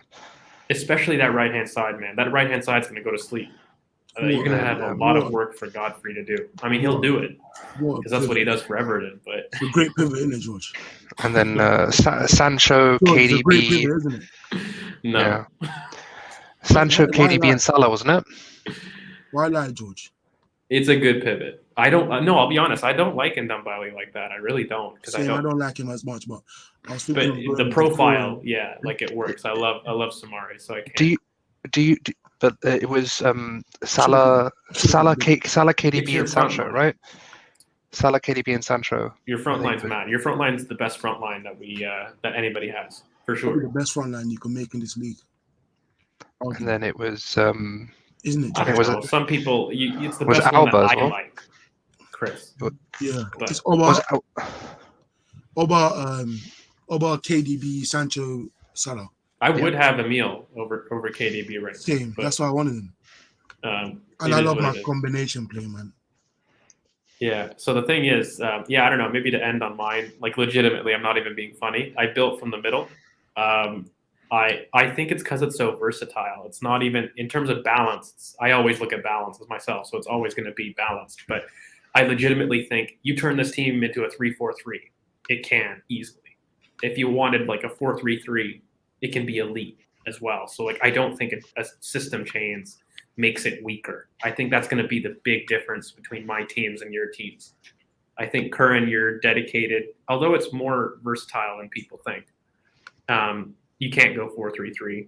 Especially that right-hand side, man. That right-hand side's going to go to sleep. You're going to have a lot of work for Godfrey to do. I mean, he'll do it because that's what he does for Everton. But It's a great pivot, isn't it, George? And then Sancho, George, it's a great KDB. pivot, isn't it? no, Yeah. Sancho, Why KDB, not? and Salah, wasn't it? Why lie, George? it's a good pivot. I don't. No, I'll be honest. I don't like Ndombele like that. I really don't because I Same, I don't. don't like him as much, but I was But thinking of the Bruyne profile, before. yeah, like it works. I love Samari, so I can't. Do you? But it was Salah, KDB, your and front Sancho, line. right? Salah, KDB, and Sancho. Your front I think line's that- mad. Your front line's the best front line that we that anybody has for Probably sure. the best front line you can make in this league. And then it was Isn't it? I George? don't was know. Some people, it's the was best one Alba that as I well? like, Chris. Yeah. But- It's was Oba, KDB, Sancho, Salah. I would have Emil over KDB right now. Same. But, That's why I wanted him. And And I love my combination play, man. Yeah. So the thing is, I don't know. Maybe to end on mine, like legitimately, I'm not even being funny. I built from the middle. I think it's because it's so versatile. It's not even in terms of balance. I always look at balance as myself, so it's always going to be balanced. But I legitimately think you turn this team into a 3-4-3, it can easily. If you wanted like a 4-3-3, it can be elite as well. So like I don't think a system change makes it weaker. I think that's going to be the big difference between my teams and your teams. I think Curran, you're dedicated, although it's more versatile than people think. You can't go 4-3-3.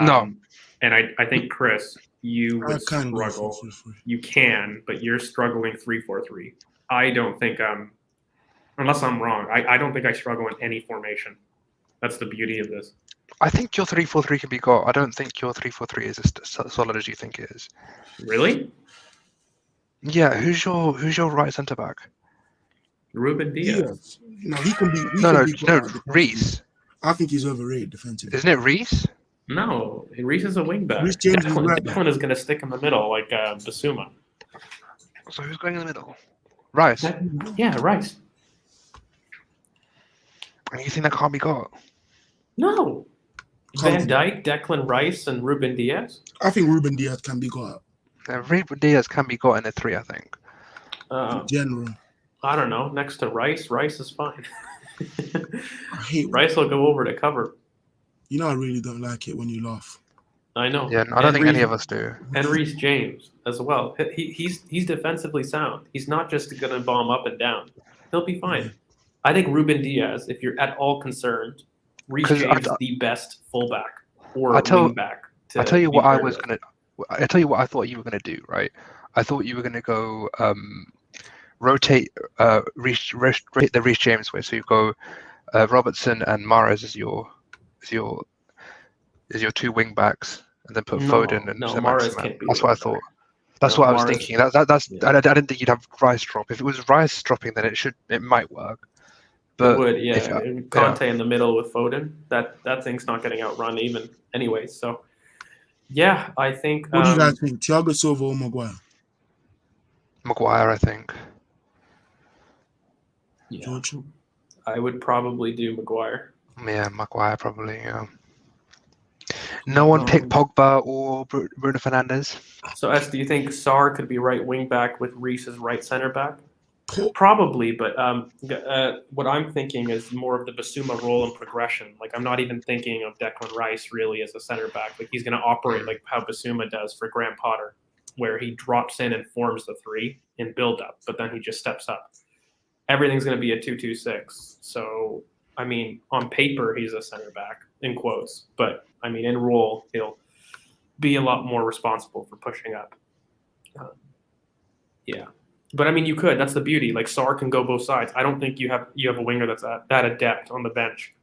No. And I think Chris, you I would can go struggle. 4-3-3. You can, but you're struggling 3-4-3. I don't think unless I'm wrong, I don't think I struggle in any formation. That's the beauty of this. I think your 3-4-3 can be got. I don't think your 3-4-3 is as solid as you think it is. Really? Yeah. Yeah, who's your right centre back? Ruben Diaz. Diaz. No, he can be. He No, can no, be good no, at defensively. Reese. I think he's overrated defensively. Isn't it Reese? No, Reese is a wingback. Reece James is right Declan is going to stick in the middle like Basuma. So who's going in the middle? Rice. Yeah, Rice. And you think that can't be got? No. Van Can't- Dijk, Declan Rice, and Ruben Diaz. I think Ruben Diaz can be got Ruben Diaz can be got in a 3, I think. in general. I don't know. Next to Rice is fine. I hate. Rice will go over to cover. You know, I really don't like it when you laugh. I know. Yeah, I don't And think any Reece- of us do. And Reece James as well. He's defensively sound. He's not just going to bomb up and down. He'll be fine. I think Ruben Diaz, if you're at all concerned, Reece 'Cause James is the best fullback or I tell- wingback. I tell you be what I paired was with. gonna. I tell you what I thought you were gonna do. Right. I thought you were gonna go rotate rotate the Reece James way. So you go Robertson and Mahrez as your 2 wing backs, and then put No, Foden and no, Maximin. Mahrez can't be That's the what I wing thought. back. That's No, what I was Mahrez- thinking. That's Yeah. I didn't think you'd have Rice drop. If it was Rice dropping, then it might work. But It would, yeah. if- And Conte in the middle with Foden, that thing's not getting outrun even anyway. So, yeah, I think. What do you guys think? Thiago Silva or Maguire? Maguire, I think. Yeah, George? I would probably do Maguire. Yeah, Maguire probably. Yeah. No one picked Pogba or Bruno Fernandes. So, S, do you think Sarr could be right wing back with Reese as right center back? Probably, but what I'm thinking is more of the Basuma role and progression. Like I'm not even thinking of Declan Rice really as a center back. Like he's going to operate like how Basuma does for Graham Potter, where he drops in and forms the three in build up, but then he just steps up. Everything's going to be a 2-2-6. So I mean, on paper he's a center back in quotes, but I mean in role he'll be a lot more responsible for pushing up. Yeah. But I mean, you could. That's the beauty. Like Sarr can go both sides. I don't think you have a winger that's that adept on the bench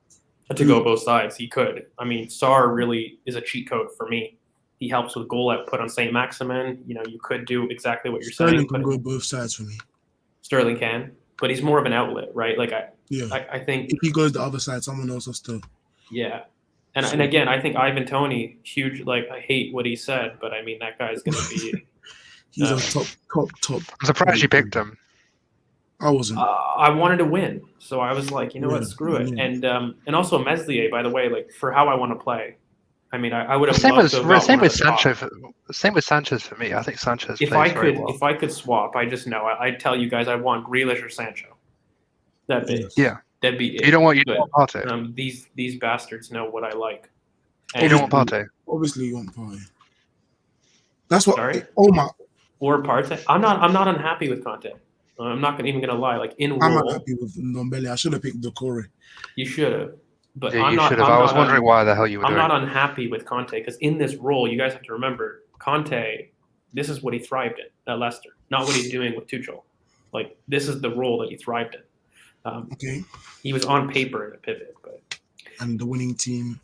to go both sides. He could. I mean, Sarr really is a cheat code for me. He helps with goal output on Saint Maximin. You know, you could do exactly what you're Sterling saying. can go both sides for me. Sterling can, but he's more of an outlet, right? Like I think if he goes the other side, someone else will still. Yeah, and again, I think Ivan Toney, huge. Like I hate what he said, but I mean that guy's gonna be. He's a top. I'm surprised you picked him. I wasn't. I wanted to win, so I was like, you know what, screw it. And also Meslier, by the way, like for how I want to play. I mean, I would have Same loved to have with Sanchez. Same with Sanchez for me. I think Sanchez. If I could swap, I just know I'd tell you guys I want Grealish or Sancho. That'd be that'd be it. You don't want Partey. These bastards know what I like. And you don't want Partey. Obviously, you want Partey. That's what. Sorry? Oh my. Or Partey. I'm not unhappy with Conte. I'm not even gonna lie. Like in I'm role, not happy with Ndombele. I should have picked Decore. You should have. But yeah, you should have. I was wondering why the hell you were doing. I'm not unhappy with Conte because in this role, you guys have to remember, Conte, this is what he thrived in at Leicester, not what he's doing with Tuchel. Like, this is the role that he thrived in. Okay. He was on paper in a pivot, but. And the winning team.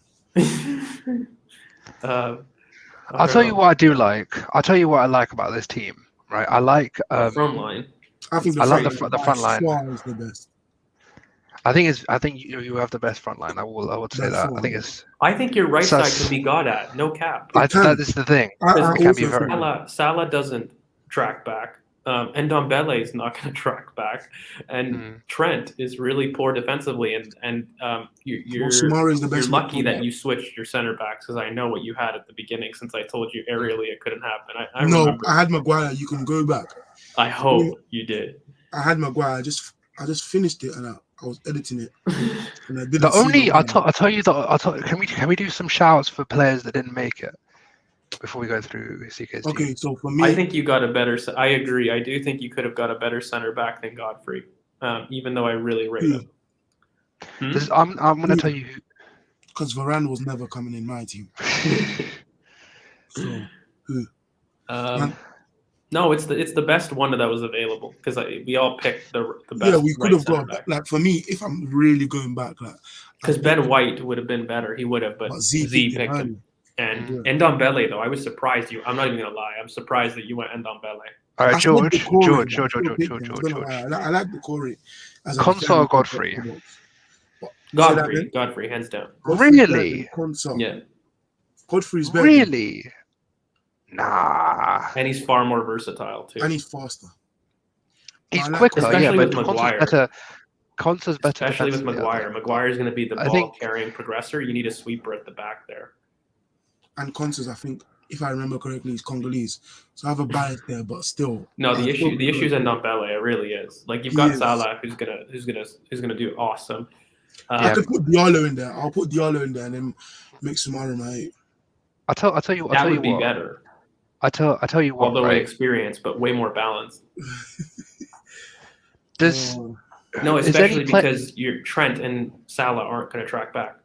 I'll tell you what I do like. I'll tell you what I like about this team. Right, I like the front line. I think I love the front line. Is the best. I think you have the best front line. I would say that. I think your right side can be got at. No cap. That is the thing. Salah doesn't track back. And Ndombele is not going to track back, and Trent is really poor defensively. And you're lucky that you switched your center backs because I know what you had at the beginning. Since I told you aerially it couldn't happen. I had Maguire. You can go back. I hope you did. I had Maguire. I just finished it and I was editing it. And I didn't. Can we do some shouts for players that didn't make it before we go through CK's Okay, team? so for me, I think you got a better. I agree. I do think you could have got a better center back than Godfrey, even though I really rate him. I'm going to tell you because Varane was never coming in my team. So who? No, it's the best one that was available because we all picked the best. Yeah, we could have got like for me if I'm really going back like because Ben White would have been better. He would have, but Z picked him. And Ndombele though, I was surprised you. I'm not even gonna lie. I'm surprised that you went Ndombele. All right, George. I like the Corey. Console or Godfrey? Godfrey, hands down. Really? Yeah. Godfrey's better. Really? Nah. And he's far more versatile too. And he's faster. He's quicker, especially but with Maguire. Conte's better. Especially with Maguire. Maguire's going to be the ball-carrying progressor. You need a sweeper at the back there. And Conte's, I think, if I remember correctly, is Congolese. So I have a bias there, but still. No, the issue's in Ndombele. It really is. Like you've got Salah, who's gonna do awesome. I could put Diallo in there. I'll put Diallo in there and then make Soumaré my. I'll tell you. That would be better. I tell you what. Although experience, but way more balanced. No, especially because your Trent and Salah aren't going to track back.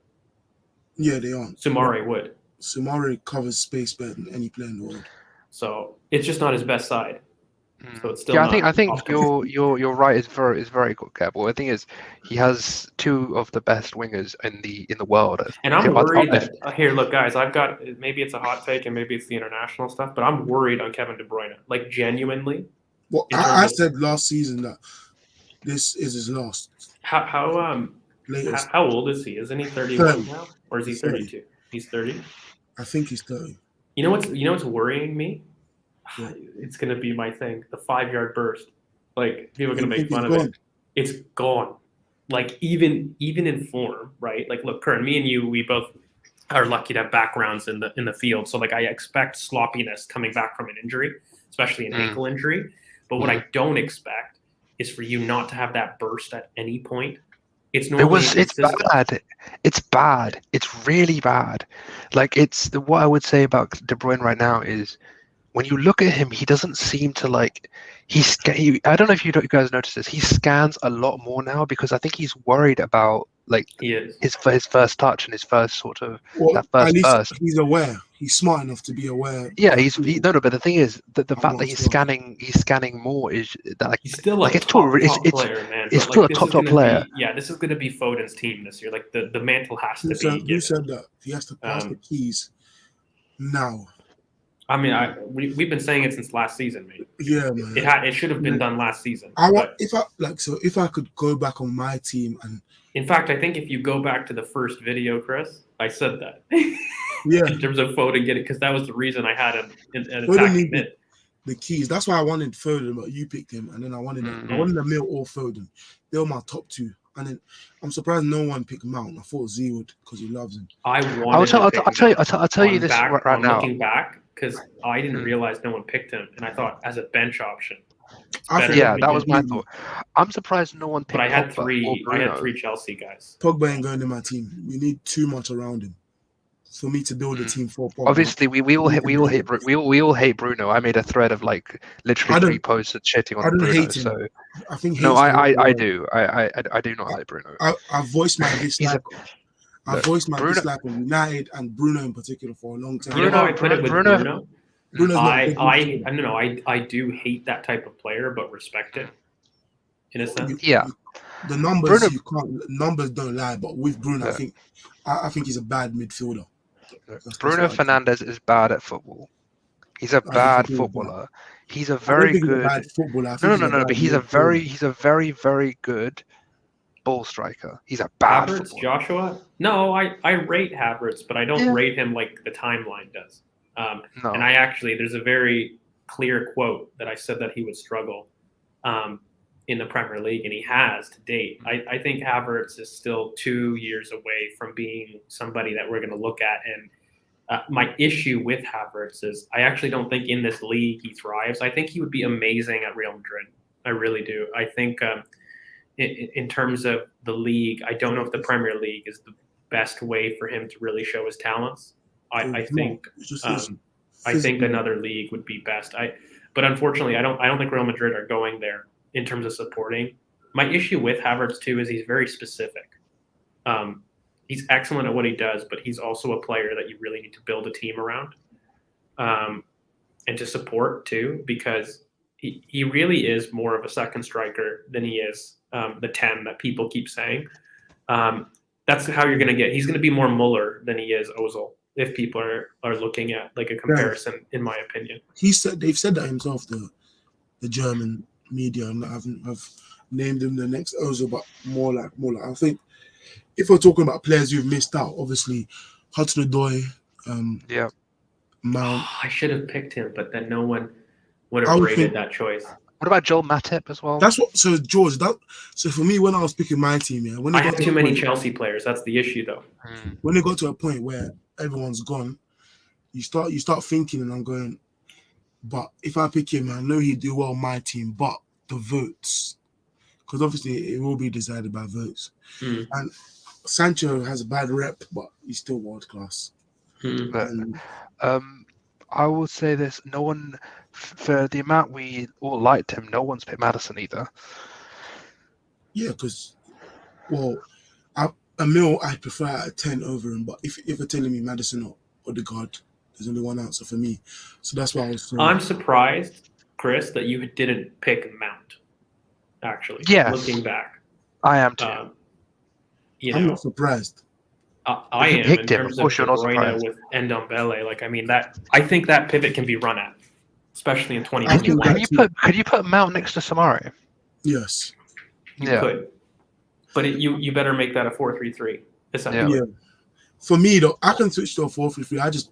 Yeah, they aren't. Soumaré would. Soumaré covers space better than any player in the world. So it's just not his best side. So it's still. Yeah, I think you're right. Is very good, Gabble. The thing is, he has two of the best wingers in the world. And I'm worried that here, look, guys, I've got maybe it's a hot take and maybe it's the international stuff, but I'm worried on Kevin De Bruyne. Like genuinely. Well, I said last season that this is his last. How old is he? Isn't he 31 now, or is he 32? He's 30. I think he's 30. You know what's worrying me? Yeah. It's gonna be my thing. The 5-yard burst. Like people are gonna make fun of it. It's gone. Like even in form, right? Like look, Kern, me and you, we both are lucky to have backgrounds in the field. So like I expect sloppiness coming back from an injury, especially an ankle injury. But what I don't expect is for you not to have that burst at any point. It's normally It's bad. It's bad. It's really bad. Like what I would say about De Bruyne right now is when you look at him, he doesn't seem to like I don't know if you guys notice this. He scans a lot more now because I think he's worried about like his first touch and his first sort of that first at least burst. he's aware. He's smart enough to be aware. Yeah, no. But the thing is that the fact that he's scanning more is that like he's still like it's top player, man. It's still a top player. This is going to be Foden's team this year. Like the mantle has to be given. Who said that? He has to pass the keys now. I mean, we've been saying it since last season, mate. Yeah, man. It should have been done last season. If I could go back on my team and. In fact, I think if you go back to the first video, Chris, I said that. Yeah. In terms of Foden getting, because that was the reason I had an attacking mid. The keys. That's why I wanted Foden, but you picked him, and then I wanted a Mill or Foden. They were my top two, and then I'm surprised no one picked Mount. I thought Z would because he loves him. I'll tell you this right now. Looking back, because I didn't realize no one picked him, and I thought as a bench option. That was my thought. I'm surprised no one picked. But I had three Chelsea guys. Pogba ain't going in my team. We need too much around him for me to build a team for Pogba. Obviously, we all hate Bruno. I made a thread of like literally 3 posts shitting on Bruno. Hate him. So I think I do. I do not like Bruno. I voiced my dislike. I voiced my dislike on United and Bruno in particular for a long time. You know how I put it with Bruno? I do hate that type of player, but respect it in a sense. Yeah, the numbers numbers don't lie, but with Bruno, I think he's a bad midfielder. Bruno Fernandes is bad at football. He's a bad footballer. He's a very good. No. But he's a very, very good ball striker. He's a bad Havertz, Joshua. No, I rate Havertz, but I don't rate him like the timeline does. No. And there's a very clear quote that I said that he would struggle in the Premier League, and he has to date. I think Havertz is still 2 years away from being somebody that we're going to look at. And my issue with Havertz is I actually don't think in this league he thrives. I think he would be amazing at Real Madrid. I really do. I think in terms of the league, I don't know if the Premier League is the best way for him to really show his talents. I think another league would be best. But unfortunately, I don't think Real Madrid are going there in terms of supporting. My issue with Havertz too is he's very specific. He's excellent at what he does, but he's also a player that you really need to build a team around and to support too, because he really is more of a second striker than he is the 10 that people keep saying. That's how you're going to get. He's going to be more Muller than he is Ozil. If people are looking at like a comparison, in my opinion. They've said that himself, the German media. I've named him the next Ozil, but more like. I think if we're talking about players who've missed out, obviously Hudson-Odoi, Mount. I should have picked him, but then no one would have rated that choice. What about Joel Matip as well? That's what. So George, so for me, when I was picking my team, when I had too many Chelsea players. That's the issue, though. When it got to a point where everyone's gone, you start thinking, and I'm going, but if I pick him, I know he'd do well on my team, but the votes, because obviously it will be decided by votes. And Sancho has a bad rep, but he's still world class. I will say this: no one, for the amount we all liked him, no one's picked Maddison either. Yeah, because, Emil, I prefer at 10 over him, but if you're telling me Maddison or Odegaard, there's only one answer for me. So that's why I was saying. I'm surprised, Chris, that you didn't pick Mount, actually. Yes. Looking back. I am too. I'm not surprised. I am in terms of Bruyne with Ndombele. Like, I mean, I think that pivot can be run at, especially in 2021. Could you put Mount next to Samari? Yes. You could. But you better make that a 4-3-3, essentially. Yeah. For me, though, I can switch to a 4-3-3.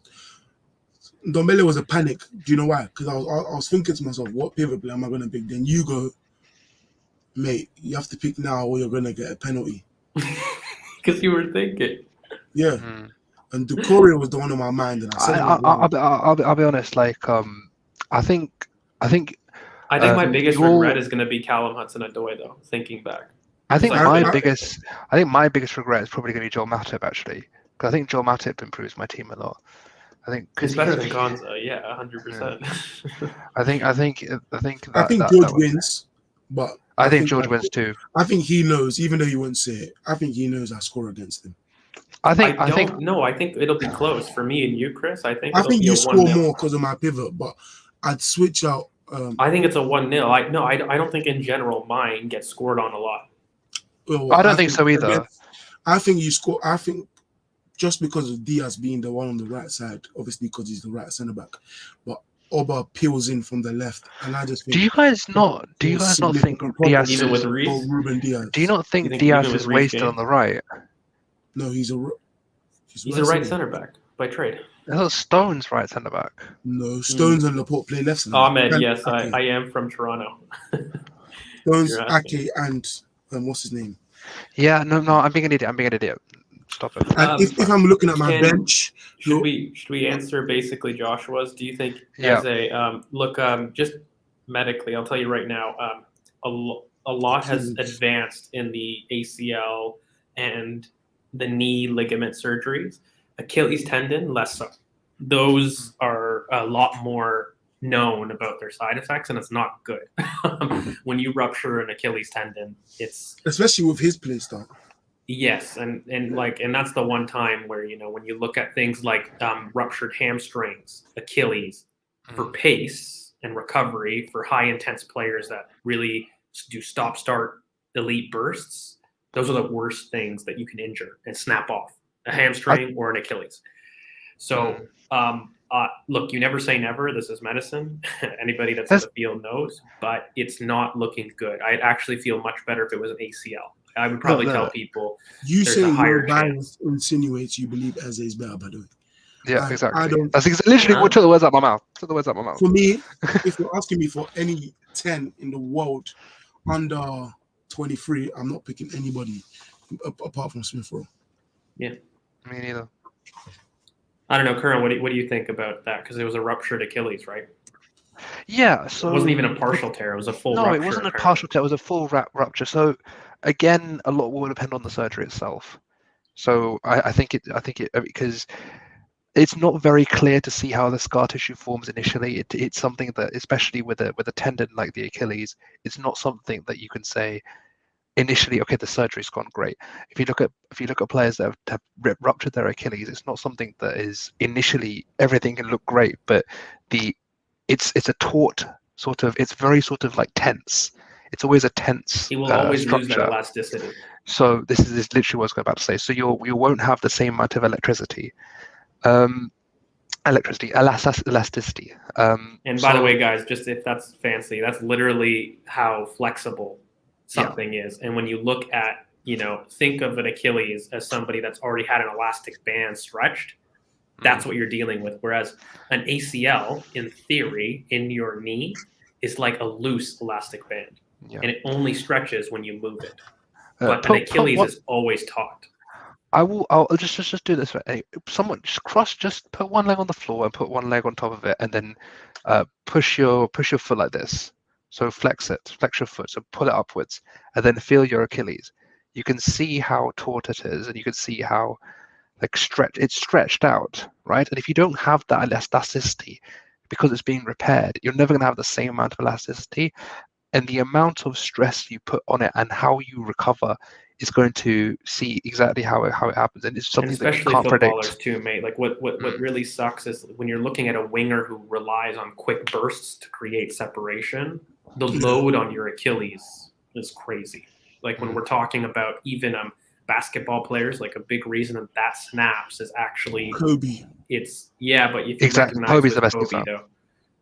Ndombele was a panic. Do you know why? Because I was thinking to myself, what pivot player am I going to pick? Then you go, mate, you have to pick now or you're going to get a penalty. Because you were thinking. Yeah. And Decoria was the one on my mind. And I'll be honest. Like, I think I think my biggest your- regret is going to be Callum Hudson-Odoi, though. Thinking back, I think I- my biggest regret is probably going to be Joel Matip, actually, because I think Joel Matip improves my team a lot. I think he's better than Konza. Yeah, 100%. I think that George would- wins, but I think George wins too. I think he knows, even though he won't say it. I think he knows I score against him. I think it'll be close for me and you, Chris. I think you score 1-0. more because of my pivot, but I'd switch out. I think it's a 1-0. I don't think in general mine gets scored on a lot. Well, I don't think so either. I think you score. I think just because of Diaz being the one on the right side, obviously because he's the right centre back, but Oba peels in from the left, and I just think. Do you guys not think Diaz even with Reece? Ruben Diaz? Do you not think think Diaz even with is Reece wasted game? on the right? No, he's a right centre back by trade. That's Stone's right centre back. No, Stones and Laporte play left centre. Ahmed, yes, I am from Toronto. Stones, You're asking. Ake, and what's his name? Yeah, no, I'm being an idiot. Stop it. And if I'm looking at my bench, should we answer basically Joshua's? Do you think Yeah. as a look just medically? I'll tell you right now, a lot has advanced in the ACL and the knee ligament surgeries. Achilles tendon, less so. Those are a lot more known about their side effects, and it's not good. When you rupture an Achilles tendon, it's especially with his play style. yes, and that's the one time where when you look at things like ruptured hamstrings, Achilles, for pace and recovery for high intense players that really do stop start elite bursts. Those are the worst things that you can injure and snap off, a hamstring or an Achilles. So, look, you never say never. This is medicine. Anybody that's in the field knows, but it's not looking good. I'd actually feel much better if it was an ACL. I would probably tell people you there's saying a higher your chance. insinuates you believe Eze is better, by the way. Yeah, exactly. I don't. That's literally what took the words out of my mouth. For me, if you're asking me for any 10 in the world under 23, I'm not picking anybody apart from Smith Rowe. Yeah, me neither. I don't know, Curran. What do you think about that? Because it was a ruptured Achilles, right? Yeah, so it wasn't even a partial tear; it was a full. No, rupture, it wasn't apparently. a partial tear; it was a full rupture. So, again, a lot will depend on the surgery itself. So, I think it because it's not very clear to see how the scar tissue forms initially. It's something that, especially with a tendon like the Achilles, it's not something that you can say initially, okay, the surgery's gone great. If you look at players that have ruptured their Achilles, it's not something that is initially everything can look great, but it's a taut sort of, it's very sort of like tense. It's always a tense. He will always structure. lose that elasticity. So this is literally what I was about to say. So you won't have the same amount of elasticity. And by the way, guys, just if that's fancy, that's literally how flexible something is. And when you look at, think of an Achilles as somebody that's already had an elastic band stretched, that's what you're dealing with. Whereas an ACL, in theory, in your knee, is like a loose elastic band. Yeah. And it only stretches when you move it. But an Achilles is always taut. I'll just do this. Someone just put one leg on the floor and put one leg on top of it, and then push your foot like this. So flex your foot. So pull it upwards, and then feel your Achilles. You can see how taut it is, and you can see how it's stretched out, right? And if you don't have that elasticity, because it's being repaired, you're never going to have the same amount of elasticity, and the amount of stress you put on it and how you recover is going to see exactly how it happens, and it's something that you can't predict. Especially footballers too, mate. Like what really sucks is when you're looking at a winger who relies on quick bursts to create separation. The load on your Achilles is crazy. Like when we're talking about even basketball players, like a big reason that snaps is actually Kobe. But if you exactly, Kobe's the best Kobe, though.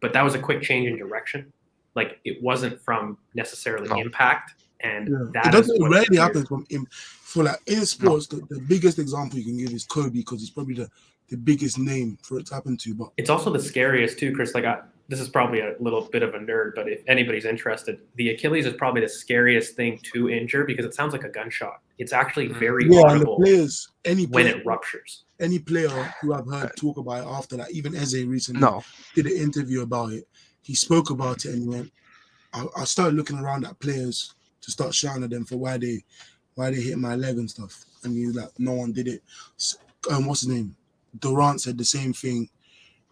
But that was a quick change in direction. Like it wasn't from necessarily impact. And that it rarely happens from him. For like in sports, the biggest example you can give is Kobe because he's probably the biggest name for it to happen to. But it's also the scariest too, Chris. Like this is probably a little bit of a nerd, but if anybody's interested, the Achilles is probably the scariest thing to injure because it sounds like a gunshot. It's actually very audible when it ruptures. Any player who I've heard talk about it after that, even Eze recently did an interview about it. He spoke about it and he went, I started looking around at players to start shouting at them for why they hit my leg and stuff. And you like, no one did it. What's his name? Durant said the same thing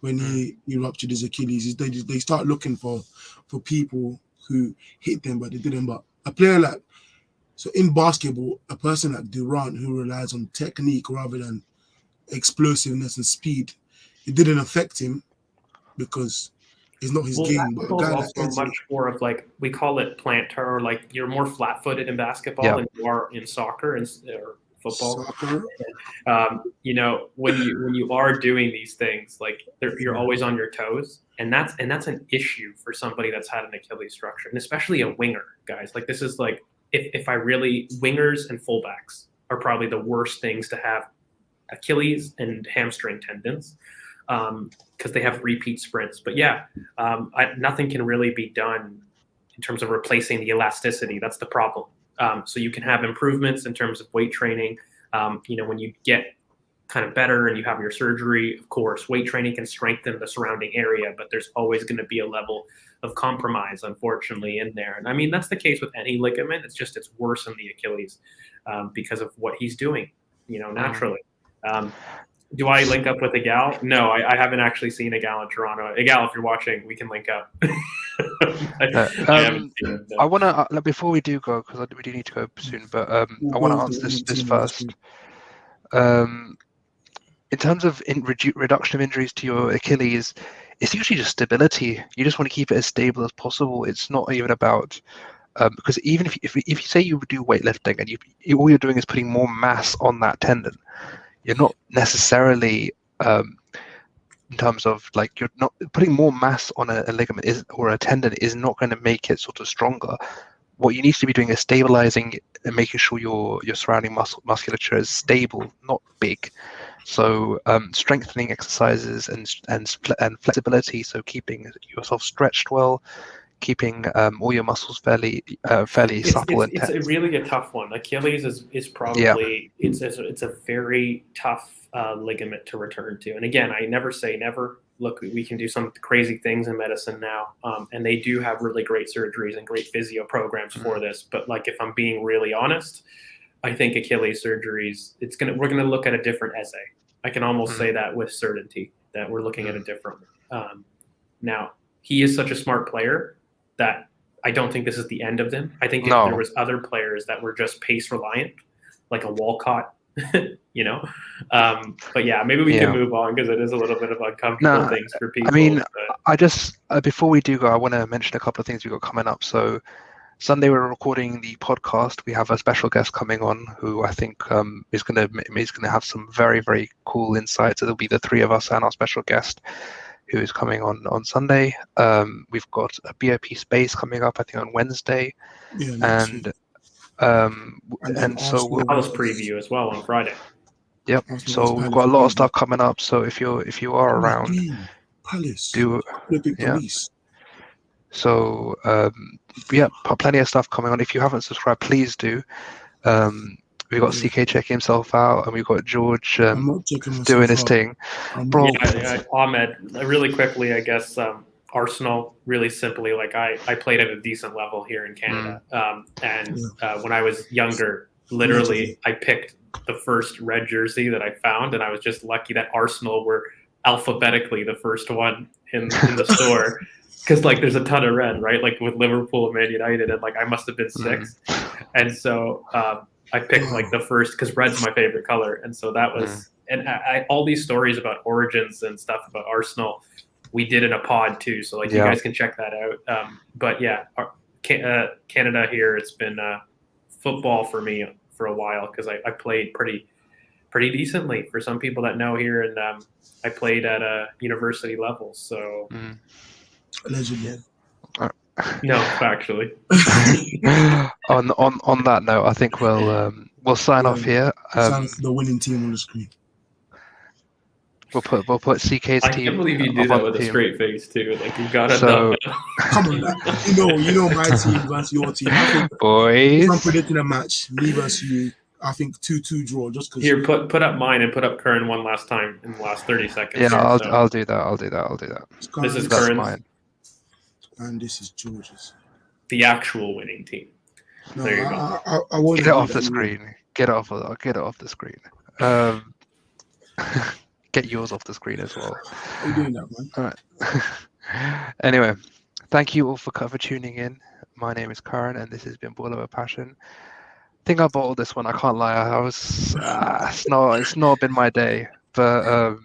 when he ruptured his Achilles. They start looking for people who hit them, but they didn't. But a player like, so in basketball, a person like Durant who relies on technique rather than explosiveness and speed, it didn't affect him because it's not his game. But a basketball guy is like also Eze, much more of like, we call it plantar, or like you're more flat-footed in basketball than you are in soccer or football. soccer, You know, when you are doing these things, like you're always on your toes, and that's an issue for somebody that's had an Achilles rupture, and especially a winger, guys. Like, this is like, if I really, wingers and fullbacks are probably the worst things to have Achilles and hamstring tendons, because they have repeat sprints. But yeah, nothing can really be done in terms of replacing the elasticity. That's the problem. So you can have improvements in terms of weight training. You know, when you get kind of better and you have your surgery, of course, weight training can strengthen the surrounding area, but there's always going to be a level of compromise, unfortunately, in there. And I mean, that's the case with any ligament. It's just, it's worse in the Achilles because of what he's doing, you know, naturally. Do I link up with a gal? No, I haven't actually seen a gal in Toronto. A gal, if you're watching, we can link up. I want to, before we do go, because we do need to go soon, but I want to answer this first. In terms of reduction of injuries to your Achilles, it's usually just stability. You just want to keep it as stable as possible. It's not even about because even if you say you do weightlifting and all you're doing is putting more mass on that tendon, you're not necessarily in terms of like, you're not putting more mass on a ligament or a tendon is not going to make it sort of stronger. What you need to be doing is stabilizing and making sure your surrounding musculature is stable, not big. So strengthening exercises and flexibility, so keeping yourself stretched well, keeping all your muscles fairly supple and tense. It's really a tough one. Achilles is probably it's a very tough ligament to return to. And again, I never say never. Look, we can do some crazy things in medicine now, and they do have really great surgeries and great physio programs for this. But like, if I'm being really honest, I think Achilles surgeries, we're gonna look at a different Eze. I can almost say that with certainty, that we're looking at a different. Now, he is such a smart player that I don't think this is the end of him. I think if there was other players that were just pace reliant, like a Walcott, you know. But yeah, maybe we can move on, because it is a little bit of uncomfortable things for people. I mean, I just before we do go, I want to mention a couple of things we've got coming up. So Sunday we're recording the podcast. We have a special guest coming on who I think is going to have some very, very cool insights. It'll be the three of us and our special guest who is coming on Sunday. We've got a BoP space coming up, I think, on Wednesday. Yeah, and so we'll Palace preview as well on Friday. Yep. So we've got a lot of stuff coming up. So if you are around, Palace, police. So plenty of stuff coming on. If you haven't subscribed, please do. We've got CK checking himself out, and we've got George doing his thing. Bro, Ahmed, really quickly, I guess Arsenal, really simply, like I played at a decent level here in Canada, and when I was younger, literally, I picked the first red jersey that I found, and I was just lucky that Arsenal were alphabetically the first one in the store. Because like there's a ton of red, right? Like with Liverpool and Man United, and like I must have been 6, and so I picked like the first, because red's my favorite color, and so that was. And I all these stories about origins and stuff about Arsenal, we did in a pod too, so like you guys can check that out. But yeah, Canada here, it's been football for me for a while, because I played pretty decently for some people that know here, and I played at a university level, so. Allegedly. No, actually. on that note, I think we'll sign off here. The winning team on the screen. We'll put CK's team. I can't believe you do that with a straight face too. Like you got it. So, come on, you know my team versus your team. I think boys, I'm predicting a match. Me versus you. I think 2-2 draw. Just because. Here, put up mine and put up Curran one last time in the last 30 seconds. Yeah, I'll do that. This is Curran's. And this is George's. the actual winning team. No, There you go. I won't Get it agree off that the you- screen. Get it off the screen. Get yours off the screen as well. How you doing that, man? All right. Anyway, thank you all for tuning in. My name is Karen, and this has been Ball of a Passion. I think I bottled this one. I can't lie. I was. It's not been my day, but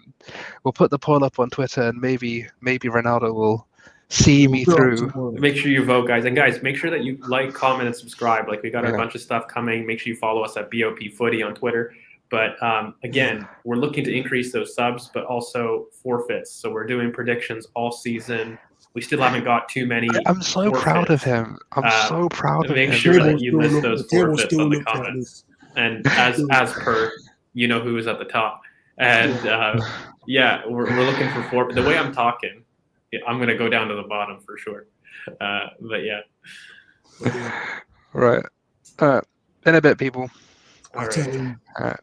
we'll put the poll up on Twitter, and maybe Ronaldo will see me We'll through. put up tomorrow. Make sure you vote, guys. And guys, make sure that you like, comment, and subscribe. Like, we got a Yeah. bunch of stuff coming. Make sure you follow us at BoP Footy on Twitter. But again, we're looking to increase those subs, but also forfeits. So we're doing predictions all season. We still haven't got too many. I'm so proud of forfeits. him. I'm so proud of Make him. sure Table's that you still list look- those the table forfeits still on the looks like comments. this. And as per, you know who is at the top. And yeah, we're looking for four. But the way I'm talking, I'm going to go down to the bottom for sure. But yeah. Right. In a bit, people. All I'll right. tell you. All right.